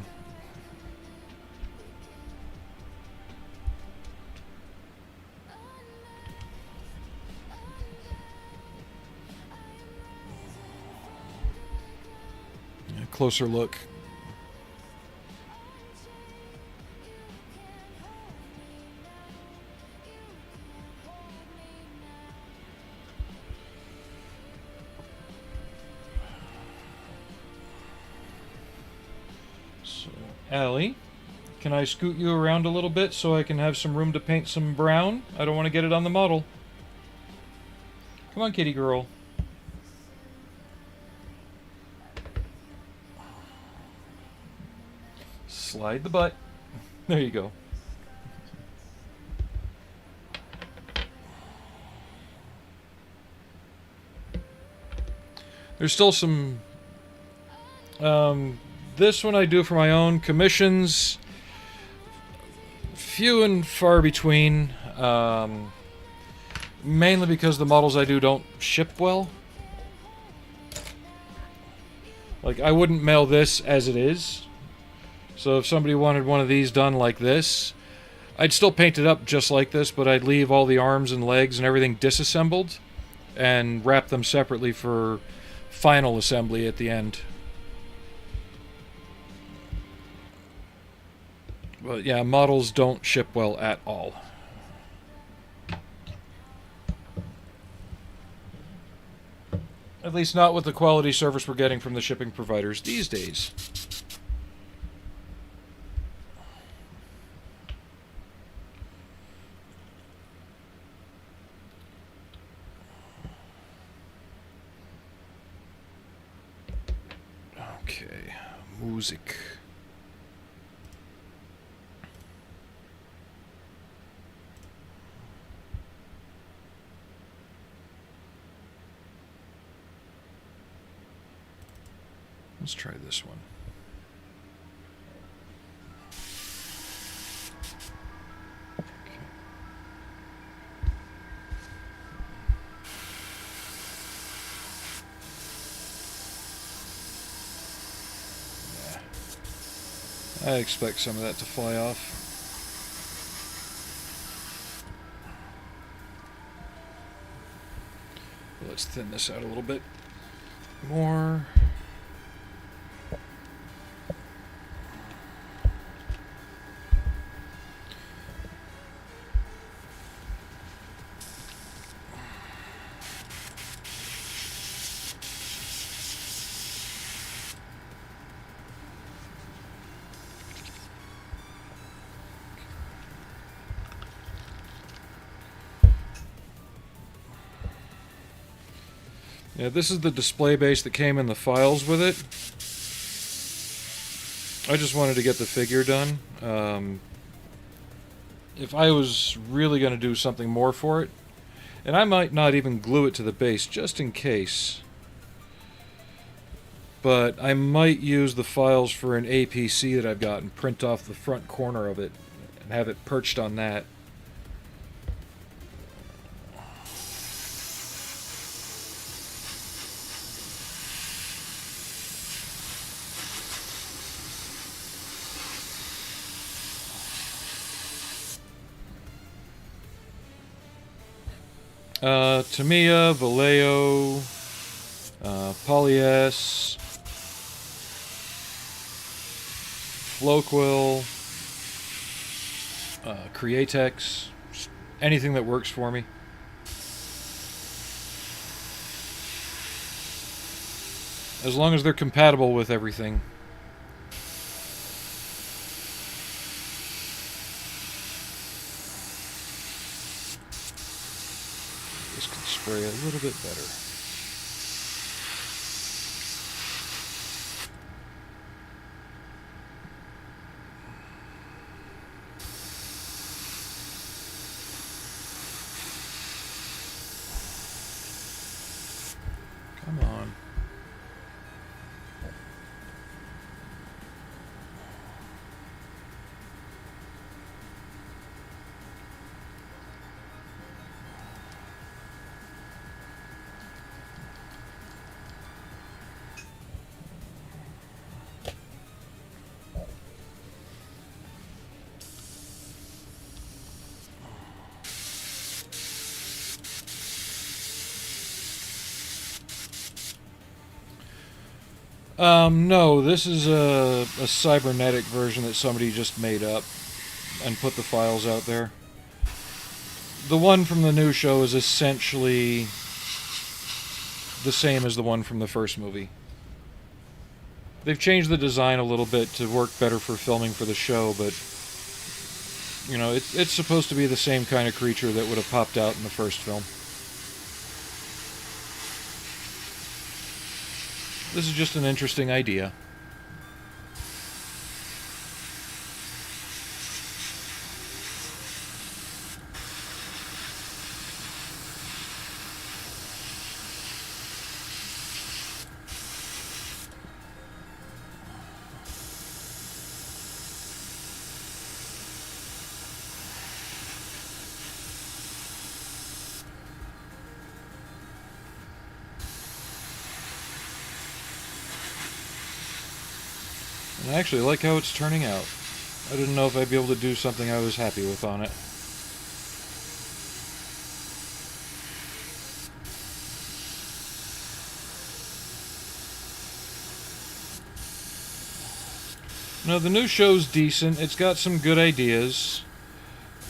Closer look. So, Allie, can I scoot you around a little bit so I can have some room to paint some brown? I don't want to get it on the model. Come on, kitty girl. Slide the butt. There you go. There's still some... this one I do for my own commissions. Few and far between. Mainly because the models I do don't ship well. Like, I wouldn't mail this as it is. So if somebody wanted one of these done like this, I'd still paint it up just like this, but I'd leave all the arms and legs and everything disassembled and wrap them separately for final assembly at the end. But yeah, models don't ship well at all. At least not with the quality service we're getting from the shipping providers these days. Okay, music. Let's try this one. I expect some of that to fly off. Let's thin this out a little bit more. Yeah, this is the display base that came in the files with it. I just wanted to get the figure done. if I was really going to do something more for it, and I might not even glue it to the base just in case, but I might use the files for an APC that I've got and print off the front corner of it and have it perched on that. Tamiya, Vallejo, PolyS, Floquil, Createx, anything that works for me. As long as they're compatible with everything. This can spray a little bit better. Come on. No, this is a cybernetic version that somebody just made up and put the files out there. The one from the new show is essentially the same as the one from the first movie. They've changed the design a little bit to work better for filming for the show, but you know, it's supposed to be the same kind of creature that would have popped out in the first film. This is just an interesting idea. And I actually like how it's turning out. I didn't know if I'd be able to do something I was happy with on it. No, the new show's decent. It's got some good ideas.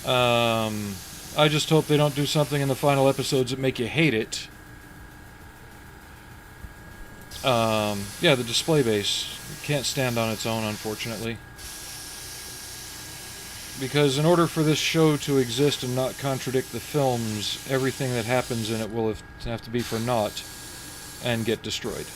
I just hope they don't do something in the final episodes that make you hate it. Yeah, the display base can't stand on its own, unfortunately. Because in order for this show to exist and not contradict the films, everything that happens in it will have to be for naught and get destroyed.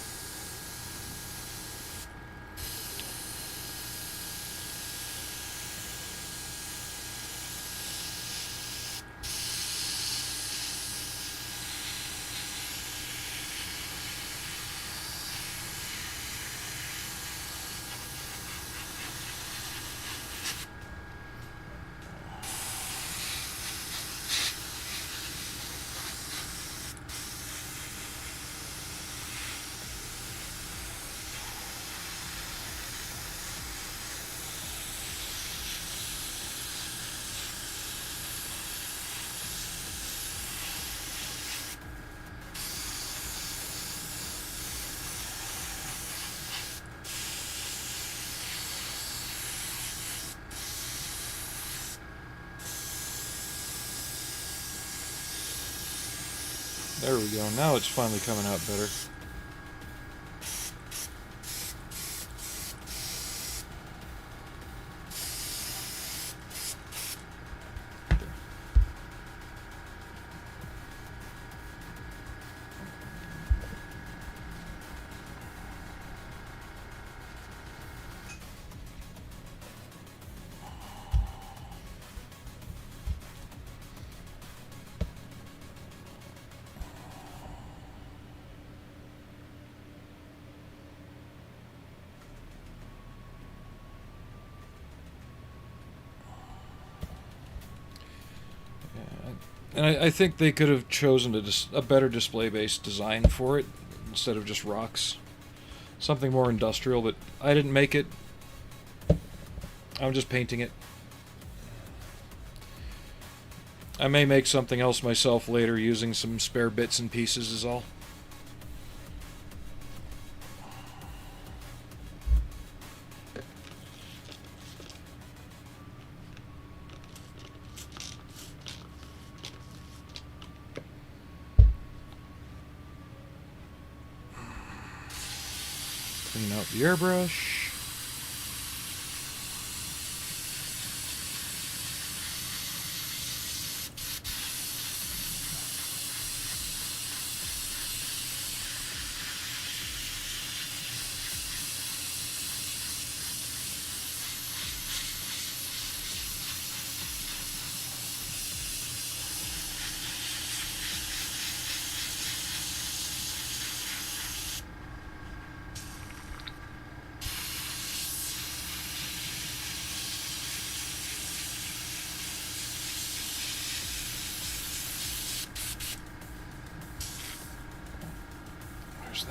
There we go. Now it's finally coming out better. And I think they could have chosen a better display-based design for it instead of just rocks. Something more industrial, but I didn't make it. I'm just painting it. I may make something else myself later using some spare bits and pieces is all. Clean out the airbrush.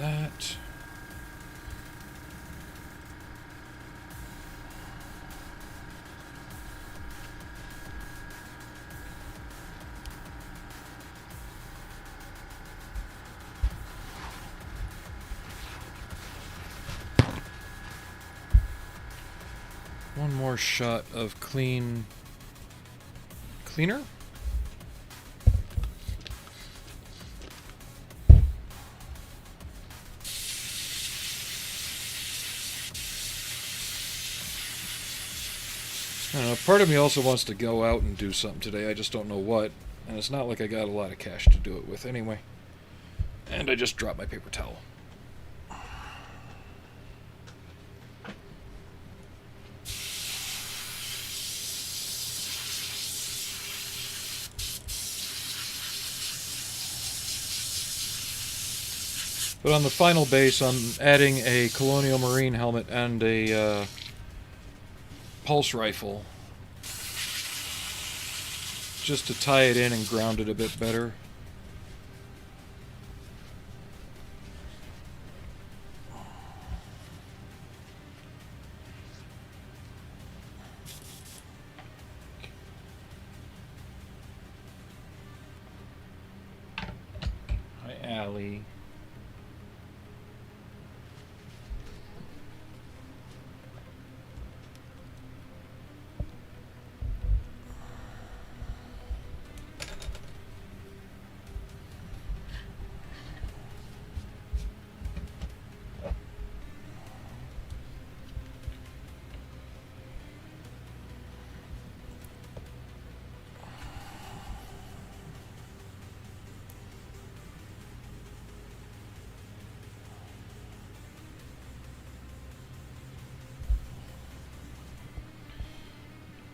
That. One more shot of cleaner? I don't know, part of me also wants to go out and do something today, I just don't know what, and it's not like I got a lot of cash to do it with anyway. And I just dropped my paper towel. But on the final base, I'm adding a Colonial Marine helmet and a pulse rifle, just to tie it in and ground it a bit better. Hi, Allie.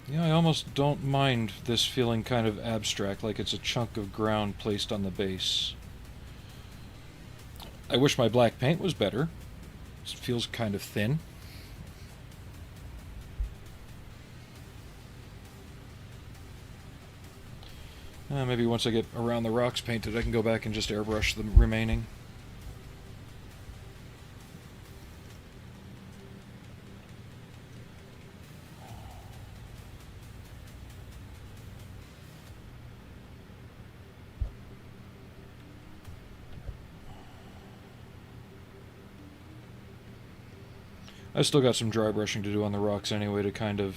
Yeah, I almost don't mind this feeling kind of abstract, like it's a chunk of ground placed on the base. I wish my black paint was better. It feels kind of thin. Maybe once I get around the rocks painted, I can go back and just airbrush the remaining. I still got some dry brushing to do on the rocks anyway to kind of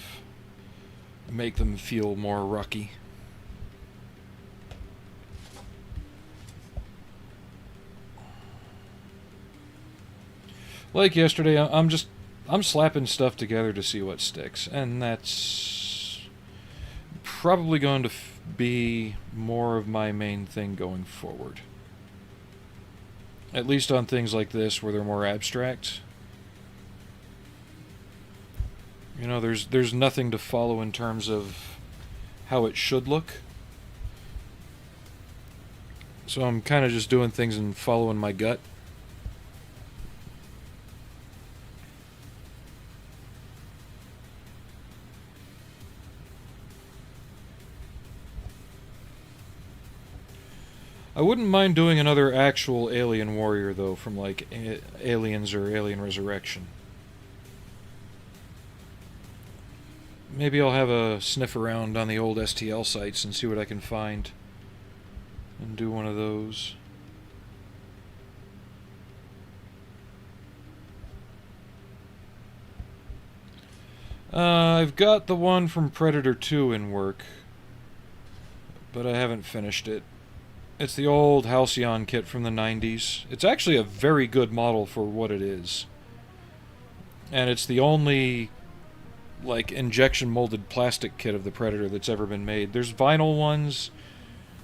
make them feel more rocky. Like yesterday, I'm slapping stuff together to see what sticks, and that's probably going to be more of my main thing going forward. At least on things like this where they're more abstract. You know, there's nothing to follow in terms of how it should look. So I'm kind of just doing things and following my gut. I wouldn't mind doing another actual alien warrior, though, from, like, Aliens or Alien Resurrection. Maybe I'll have a sniff around on the old STL sites and see what I can find. And do one of those. I've got the one from Predator 2 in work, but I haven't finished it. It's the old Halcyon kit from the 90s. It's actually a very good model for what it is. And it's the only, like, injection molded plastic kit of the Predator that's ever been made. There's vinyl ones,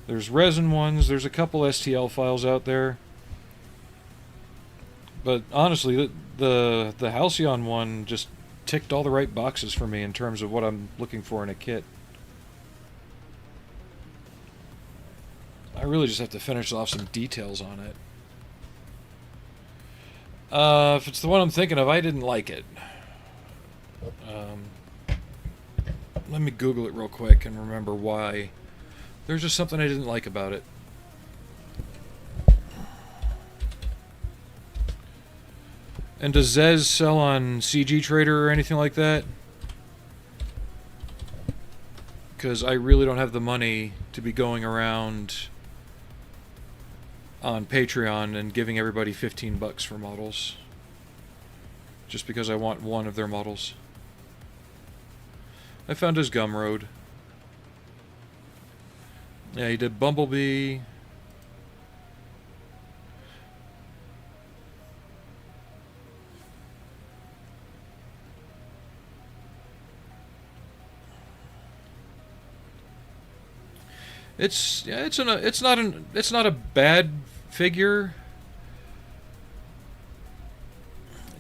there's resin ones, there's a couple STL files out there. But honestly, the Halcyon one just ticked all the right boxes for me in terms of what I'm looking for in a kit. I really just have to finish off some details on it. If it's the one I'm thinking of, I didn't like it. Let me Google it real quick and remember why. There's just something I didn't like about it. And does Zez sell on CG Trader or anything like that? Because I really don't have the money to be going around on Patreon and giving everybody $15 for models. Just because I want one of their models. I found his Gumroad. Yeah, he did Bumblebee. It's not a bad figure.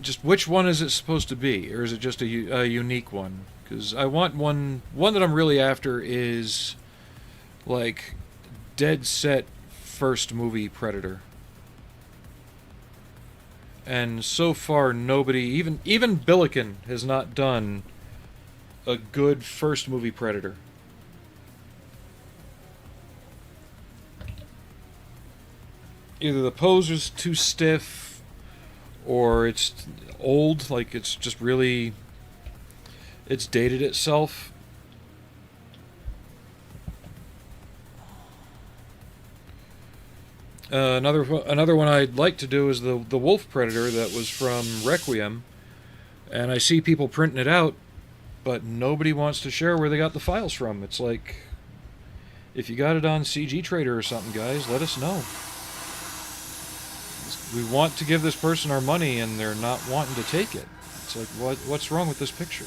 Just which one is it supposed to be, or is it just a unique one? Because I want one that I'm really after is like dead set first movie Predator. And so far nobody, even Billiken, has not done a good first movie Predator. Either the pose is too stiff, or it's old, like it's just really, it's dated itself. Another one I'd like to do is the Wolf Predator that was from Requiem, and I see people printing it out, but nobody wants to share where they got the files from. It's like, if you got it on CG Trader or something, guys, let us know. We want to give this person our money, and they're not wanting to take it. It's like, what's wrong with this picture?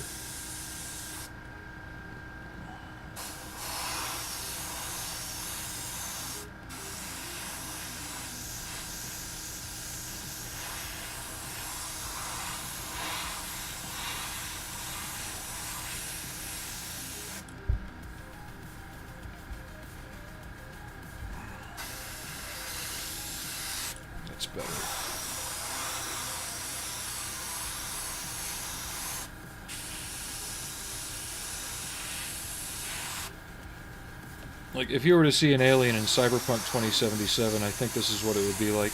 That's better. Like, if you were to see an alien in Cyberpunk 2077, I think this is what it would be like.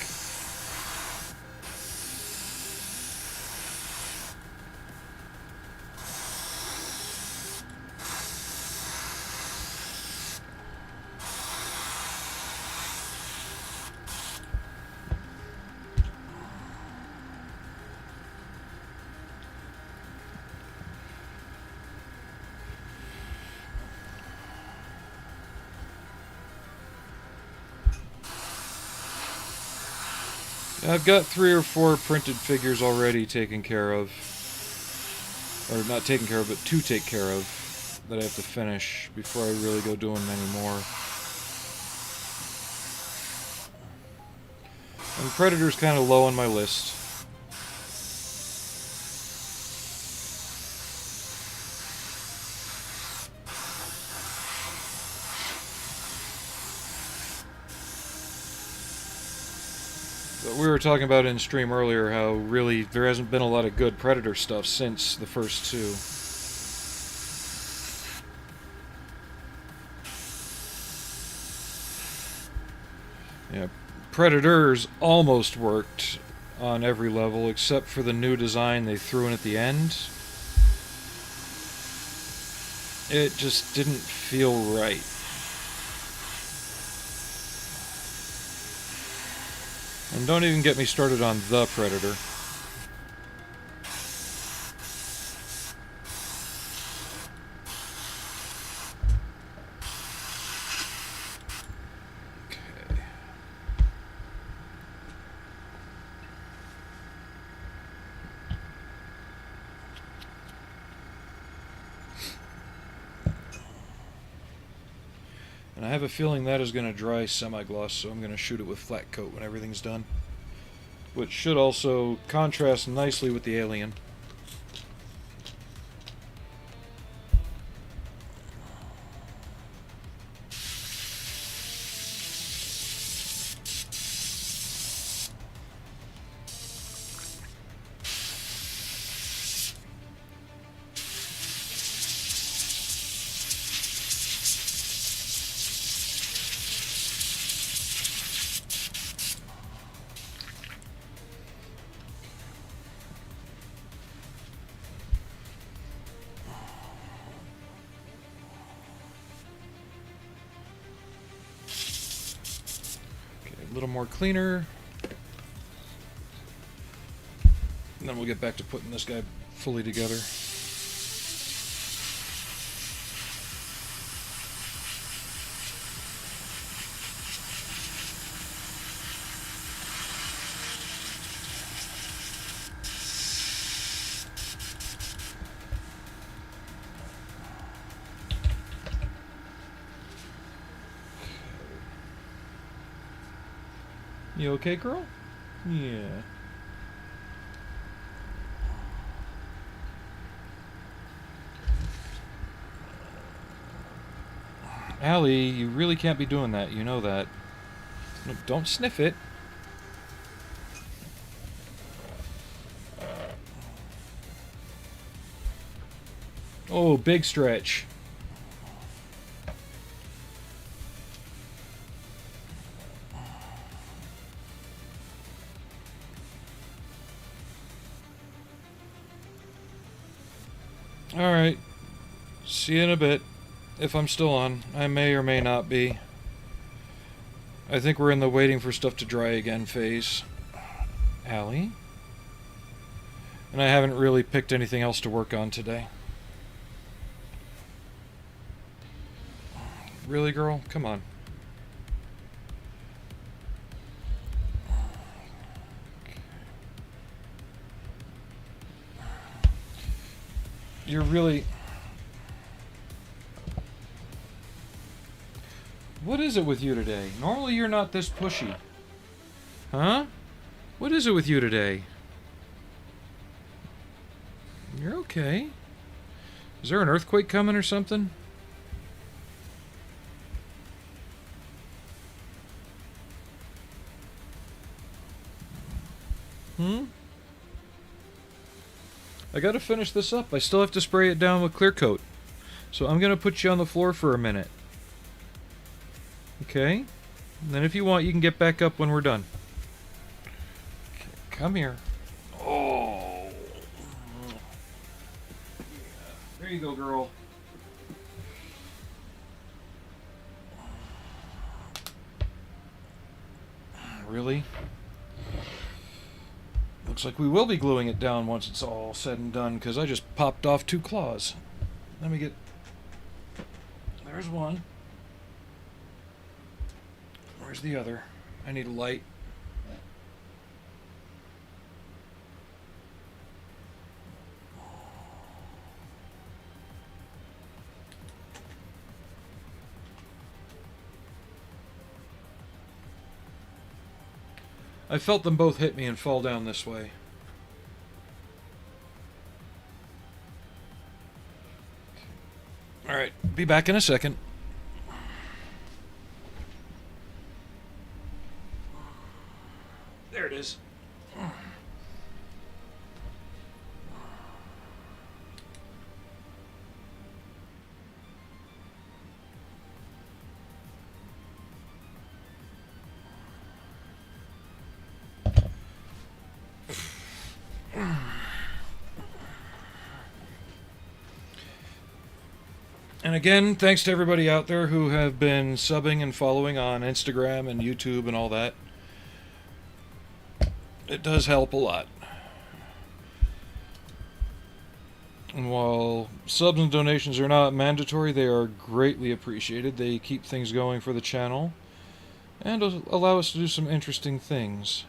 I've got 3 or 4 printed figures already taken care of. Or not taken care of, but to take care of, that I have to finish before I really go doing any more. And Predator's kind of low on my list. We were talking about in stream earlier how really there hasn't been a lot of good Predator stuff since the first 2. Yeah, Predators almost worked on every level except for the new design they threw in at the end. It just didn't feel right. And don't even get me started on the Predator. And I have a feeling that is going to dry semi-gloss, so I'm going to shoot it with flat coat when everything's done. Which should also contrast nicely with the alien. A little more cleaner. And then we'll get back to putting this guy fully together. You okay, girl? Yeah. Allie, you really can't be doing that. You know that. No, don't sniff it. Oh, big stretch. Alright. See you in a bit. If I'm still on. I may or may not be. I think we're in the waiting for stuff to dry again phase. Allie? And I haven't really picked anything else to work on today. Really, girl? Come on. You're really... What is it with you today? Normally you're not this pushy. Huh? What is it with you today? You're okay. Is there an earthquake coming or something? I gotta finish this up. I still have to spray it down with clear coat. So I'm gonna put you on the floor for a minute. Okay? And then if you want, you can get back up when we're done. Okay, come here. Oh! There you go, girl. Really? Looks like we will be gluing it down once it's all said and done, because I just popped off 2 claws. Let me get... There's one. Where's the other? I need a light. I felt them both hit me and fall down this way. Alright, be back in a second. There it is. And again, thanks to everybody out there who have been subbing and following on Instagram and YouTube and all that. It does help a lot. And while subs and donations are not mandatory, they are greatly appreciated. They keep things going for the channel and allow us to do some interesting things.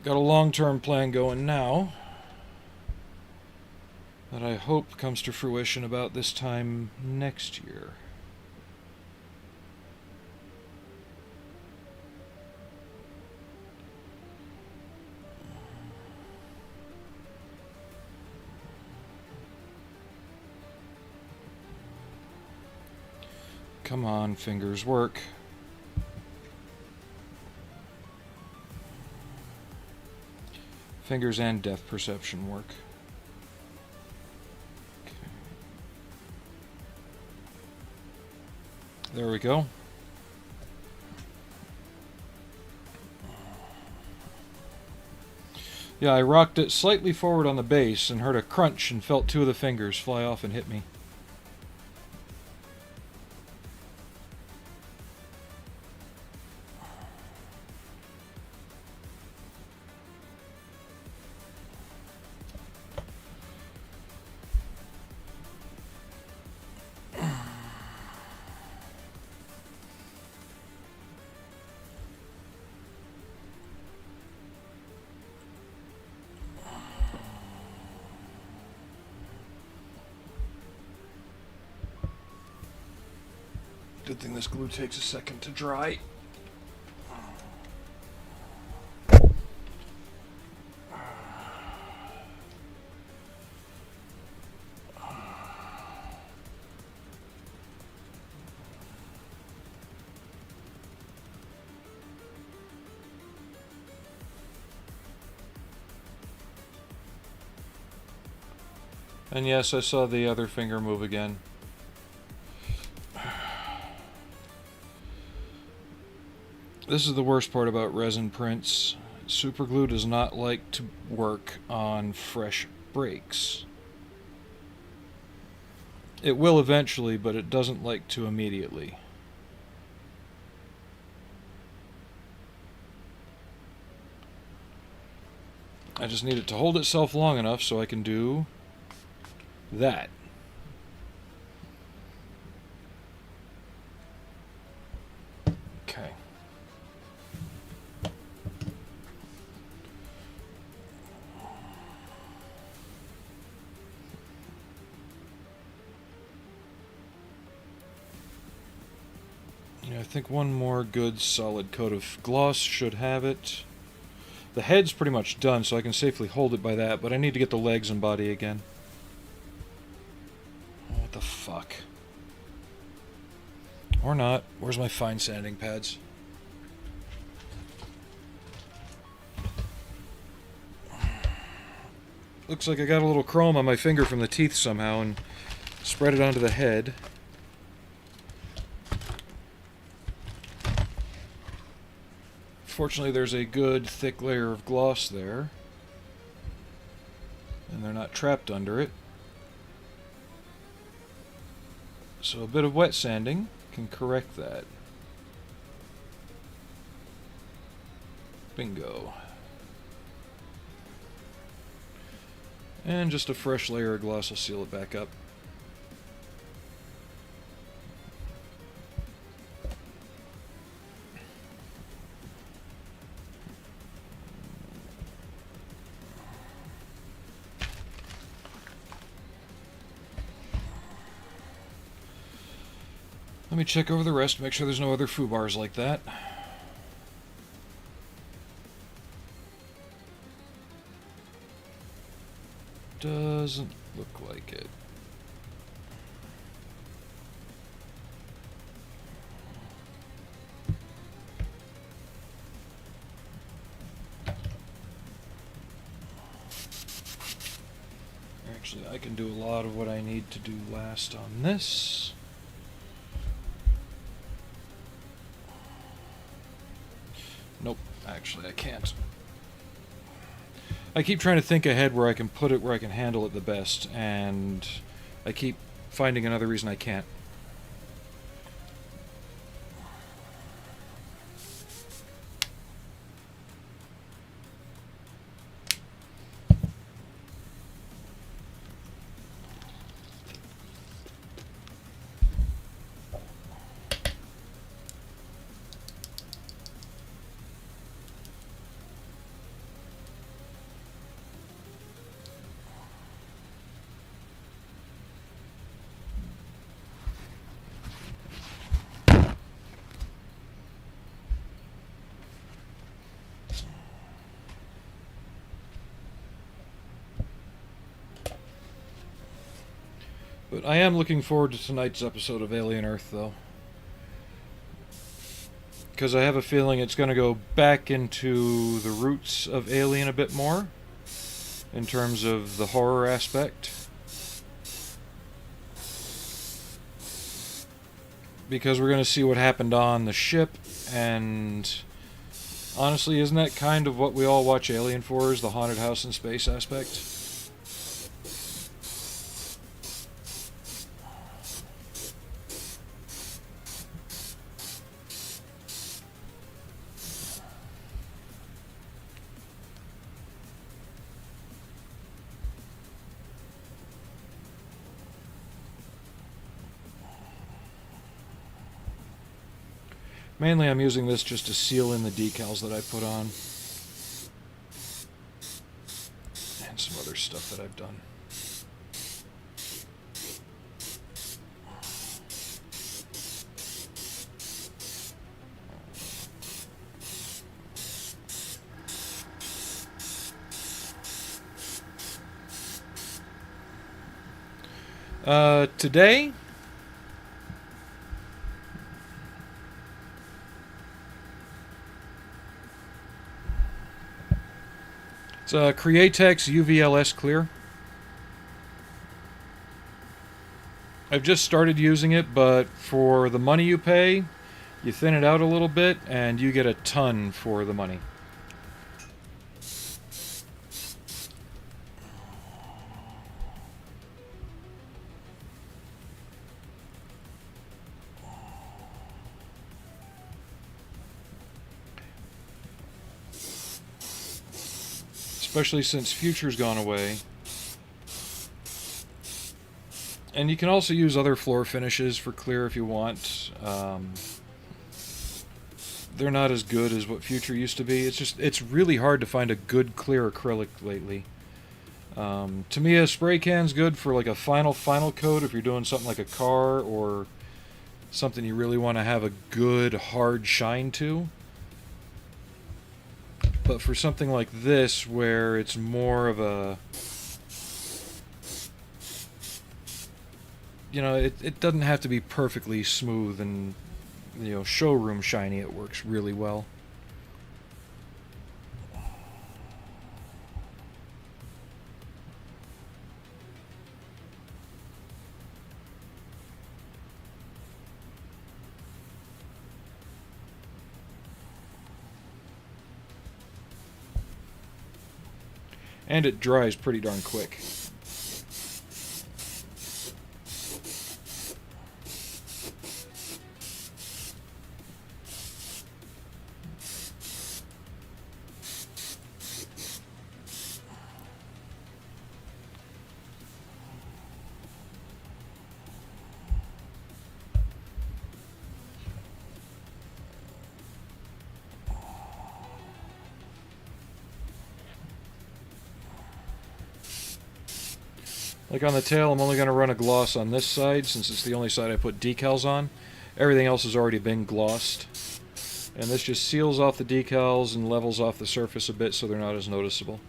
Got a long-term plan going now that I hope comes to fruition about this time next year. Come on, fingers, work. Fingers and depth perception work. Okay. There we go. Yeah, I rocked it slightly forward on the base and heard a crunch and felt two of the fingers fly off and hit me. Good thing this glue takes a second to dry. And yes, I saw the other finger move again. This is the worst part about resin prints. Superglue does not like to work on fresh breaks. It will eventually, but it doesn't like to immediately. I just need it to hold itself long enough so I can do that. Okay. Yeah, I think one more good solid coat of gloss should have it. The head's pretty much done, so I can safely hold it by that, but I need to get the legs and body again. What the fuck? Or not. Where's my fine sanding pads? Looks like I got a little chrome on my finger from the teeth somehow and spread it onto the head. Fortunately, there's a good thick layer of gloss there, and they're not trapped under it. So a bit of wet sanding can correct that. Bingo. And just a fresh layer of gloss will seal it back up. Let me check over the rest, make sure there's no other foo bars like that. Doesn't look like it. Actually, I can do a lot of what I need to do last on this. Nope, actually I can't. I keep trying to think ahead where I can put it where I can handle it the best, and I keep finding another reason I can't. But I am looking forward to tonight's episode of Alien Earth, though. Because I have a feeling it's going to go back into the roots of Alien a bit more, in terms of the horror aspect. Because we're going to see what happened on the ship, and honestly, isn't that kind of what we all watch Alien for, is the haunted house in space aspect? Mainly I'm using this just to seal in the decals that I put on. And some other stuff that I've done. Today, it's a Createx UVLS Clear. I've just started using it, but for the money you pay, you thin it out a little bit, and you get a ton for the money. Especially since Future's gone away. And you can also use other floor finishes for clear if you want. They're not as good as what Future used to be. It's really hard to find a good clear acrylic lately. To me, a spray can's good for like a final coat if you're doing something like a car or something you really want to have a good hard shine to. But for something like this, where it's more of a... You know, it doesn't have to be perfectly smooth and, you know, showroom shiny. It works really well. And it dries pretty darn quick. Like on the tail, I'm only going to run a gloss on this side since it's the only side I put decals on. Everything else has already been glossed. And this just seals off the decals and levels off the surface a bit so they're not as noticeable.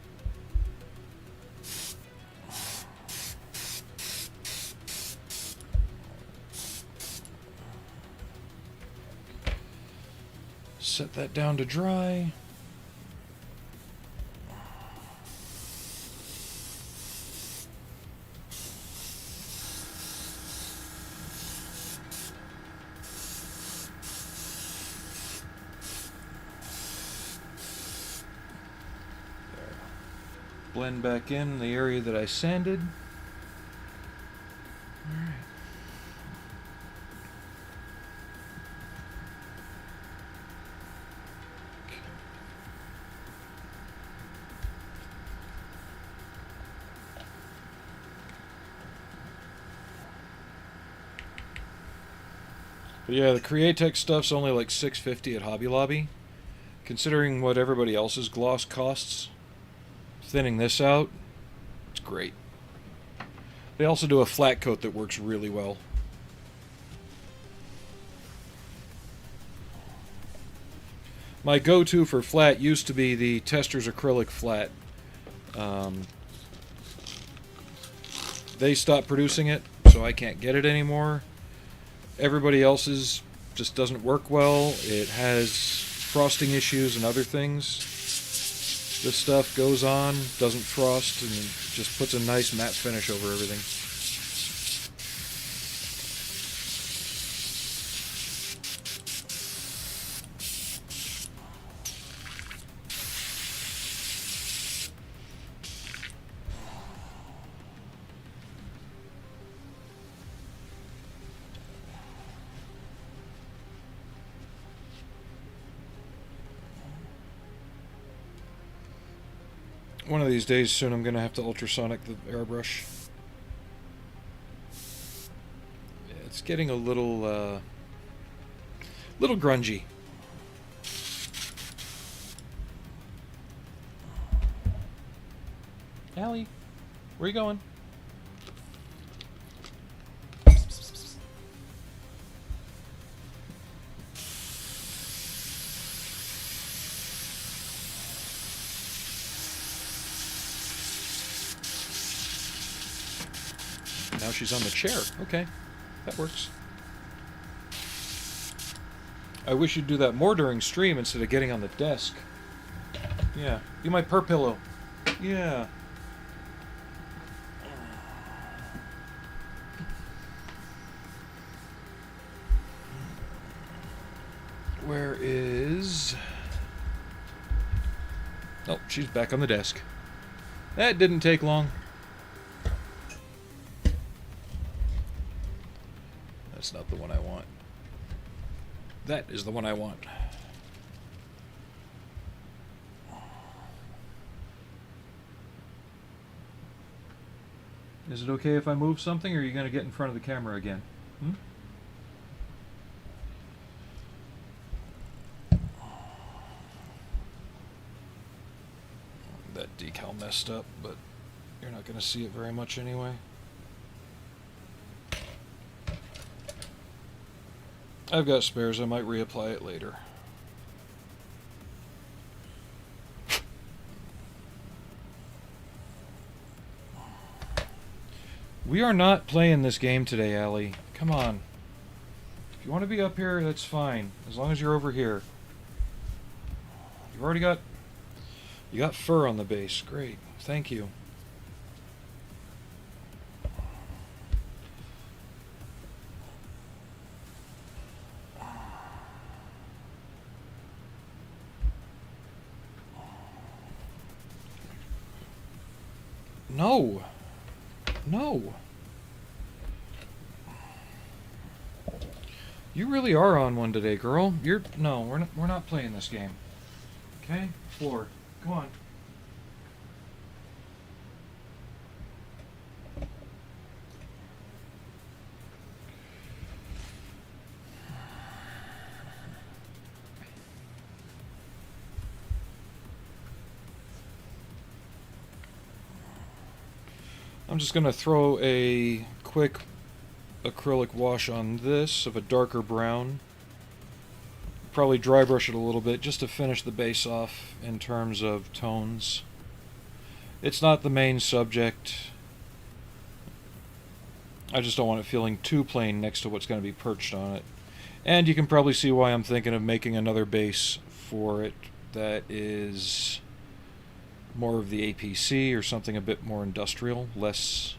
Set that down to dry. Blend back in the area that I sanded. Alright. But yeah, the Createch stuff's only like $6.50 at Hobby Lobby. Considering what everybody else's gloss costs, thinning this out, it's great. They also do a flat coat that works really well. My go-to for flat used to be the Tester's acrylic flat. They stopped producing it, so I can't get it anymore. Everybody else's just doesn't work well. It has frosting issues and other things. This stuff goes on, doesn't frost, and just puts a nice matte finish over everything. One of these days soon I'm going to have to ultrasonic the airbrush. It's getting a little grungy. Allie, where are you going? Now she's on the chair. Okay, that works. I wish you'd do that more during stream instead of getting on the desk. Yeah, be my purr pillow. Yeah. Where is... Oh, she's back on the desk. That didn't take long. That's not the one I want. That is the one I want. Is it okay if I move something, or are you going to get in front of the camera again? That decal messed up, but you're not going to see it very much anyway. I've got spares. I might reapply it later. We are not playing this game today, Allie. Come on. If you want to be up here, that's fine. As long as you're over here. You've already got... You got fur on the base. Great. Thank you. No. No. You really are on one today, girl. No, we're not playing this game. Okay? Floor. Come on. I'm just going to throw a quick acrylic wash on this of a darker brown. Probably dry brush it a little bit just to finish the base off in terms of tones. It's not the main subject. I just don't want it feeling too plain next to what's going to be perched on it. And you can probably see why I'm thinking of making another base for it that is more of the APC or something a bit more industrial, less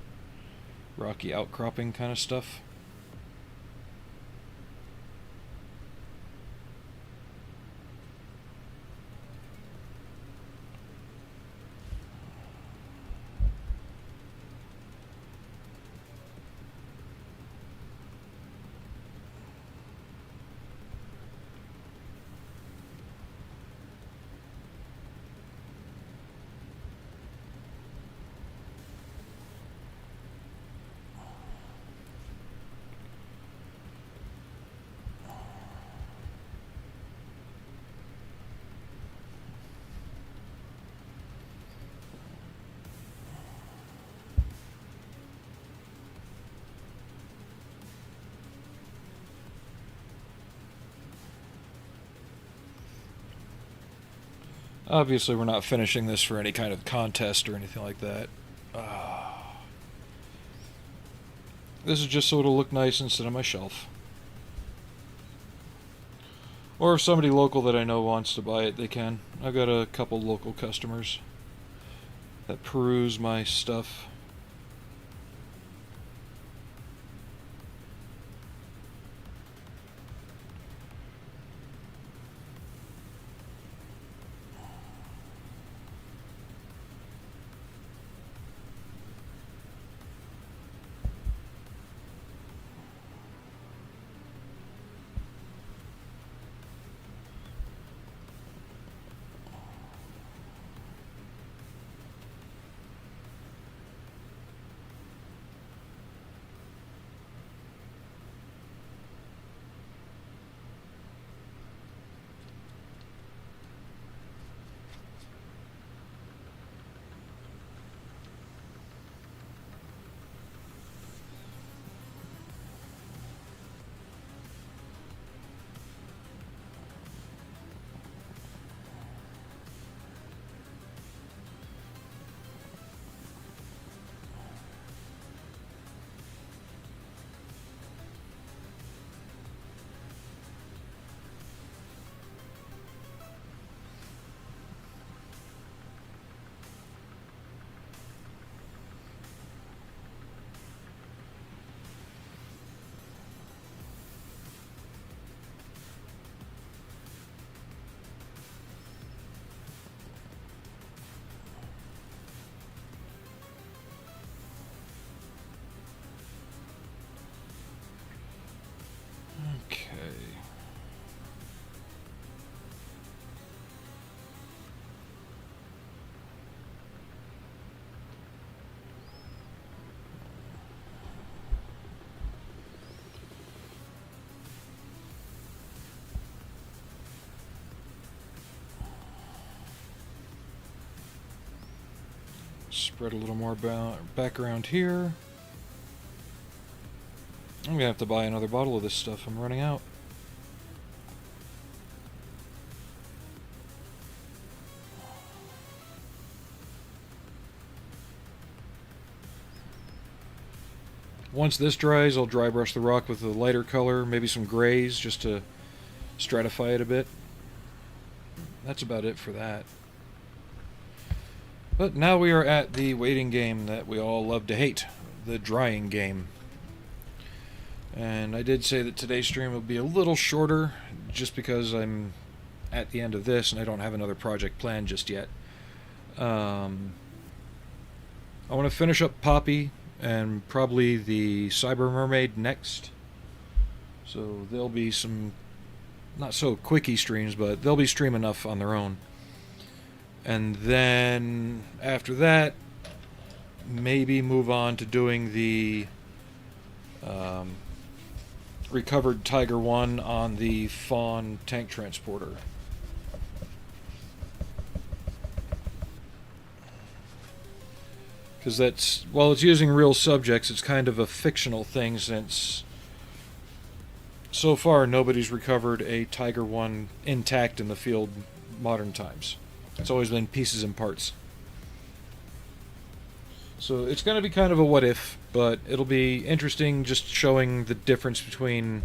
rocky outcropping kind of stuff. Obviously, we're not finishing this for any kind of contest or anything like that. This is just so it'll look nice instead of my shelf. Or if somebody local that I know wants to buy it, they can. I've got a couple local customers that peruse my stuff. Okay. Spread a little more background here. I'm gonna have to buy another bottle of this stuff. I'm running out. Once this dries, I'll dry brush the rock with a lighter color, maybe some grays, just to stratify it a bit. That's about it for that. But now we are at the waiting game that we all love to hate, the drying game. And I did say that today's stream will be a little shorter, just because I'm at the end of this and I don't have another project planned just yet. I want to finish up Poppy and probably the Cyber Mermaid next. So there'll be some not so quickie streams, but they'll be stream enough on their own. And then after that, maybe move on to doing the recovered Tiger 1 on the Fawn tank transporter. Because that's, while it's using real subjects, it's kind of a fictional thing, since so far nobody's recovered a Tiger 1 intact in the field modern times. It's always been pieces and parts. So it's going to be kind of a what if, but it'll be interesting just showing the difference between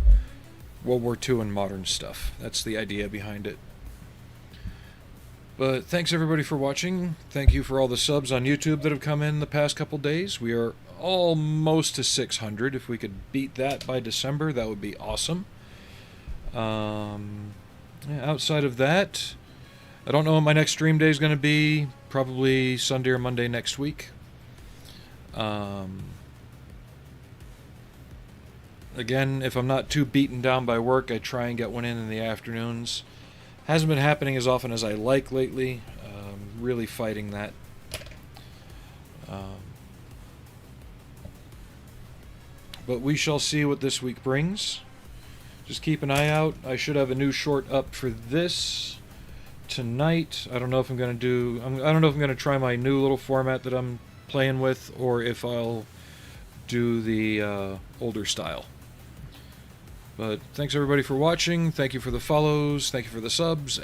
World War II and modern stuff. That's the idea behind it. But thanks everybody for watching. Thank you for all the subs on YouTube that have come in the past couple days. We are almost to 600. If we could beat that by December, that would be awesome. Outside of that, I don't know what my next stream day is going to be. Probably Sunday or Monday next week. Again, if I'm not too beaten down by work, I try and get one in the afternoons. Hasn't been happening as often as I like lately. Really fighting that. But we shall see what this week brings. Just keep an eye out. I should have a new short up for this tonight. I don't know if I'm going to do... I don't know if I'm going to try my new little format that I'm playing with, or if I'll do the older style. But thanks everybody for watching. Thank you for the follows. Thank you for the subs.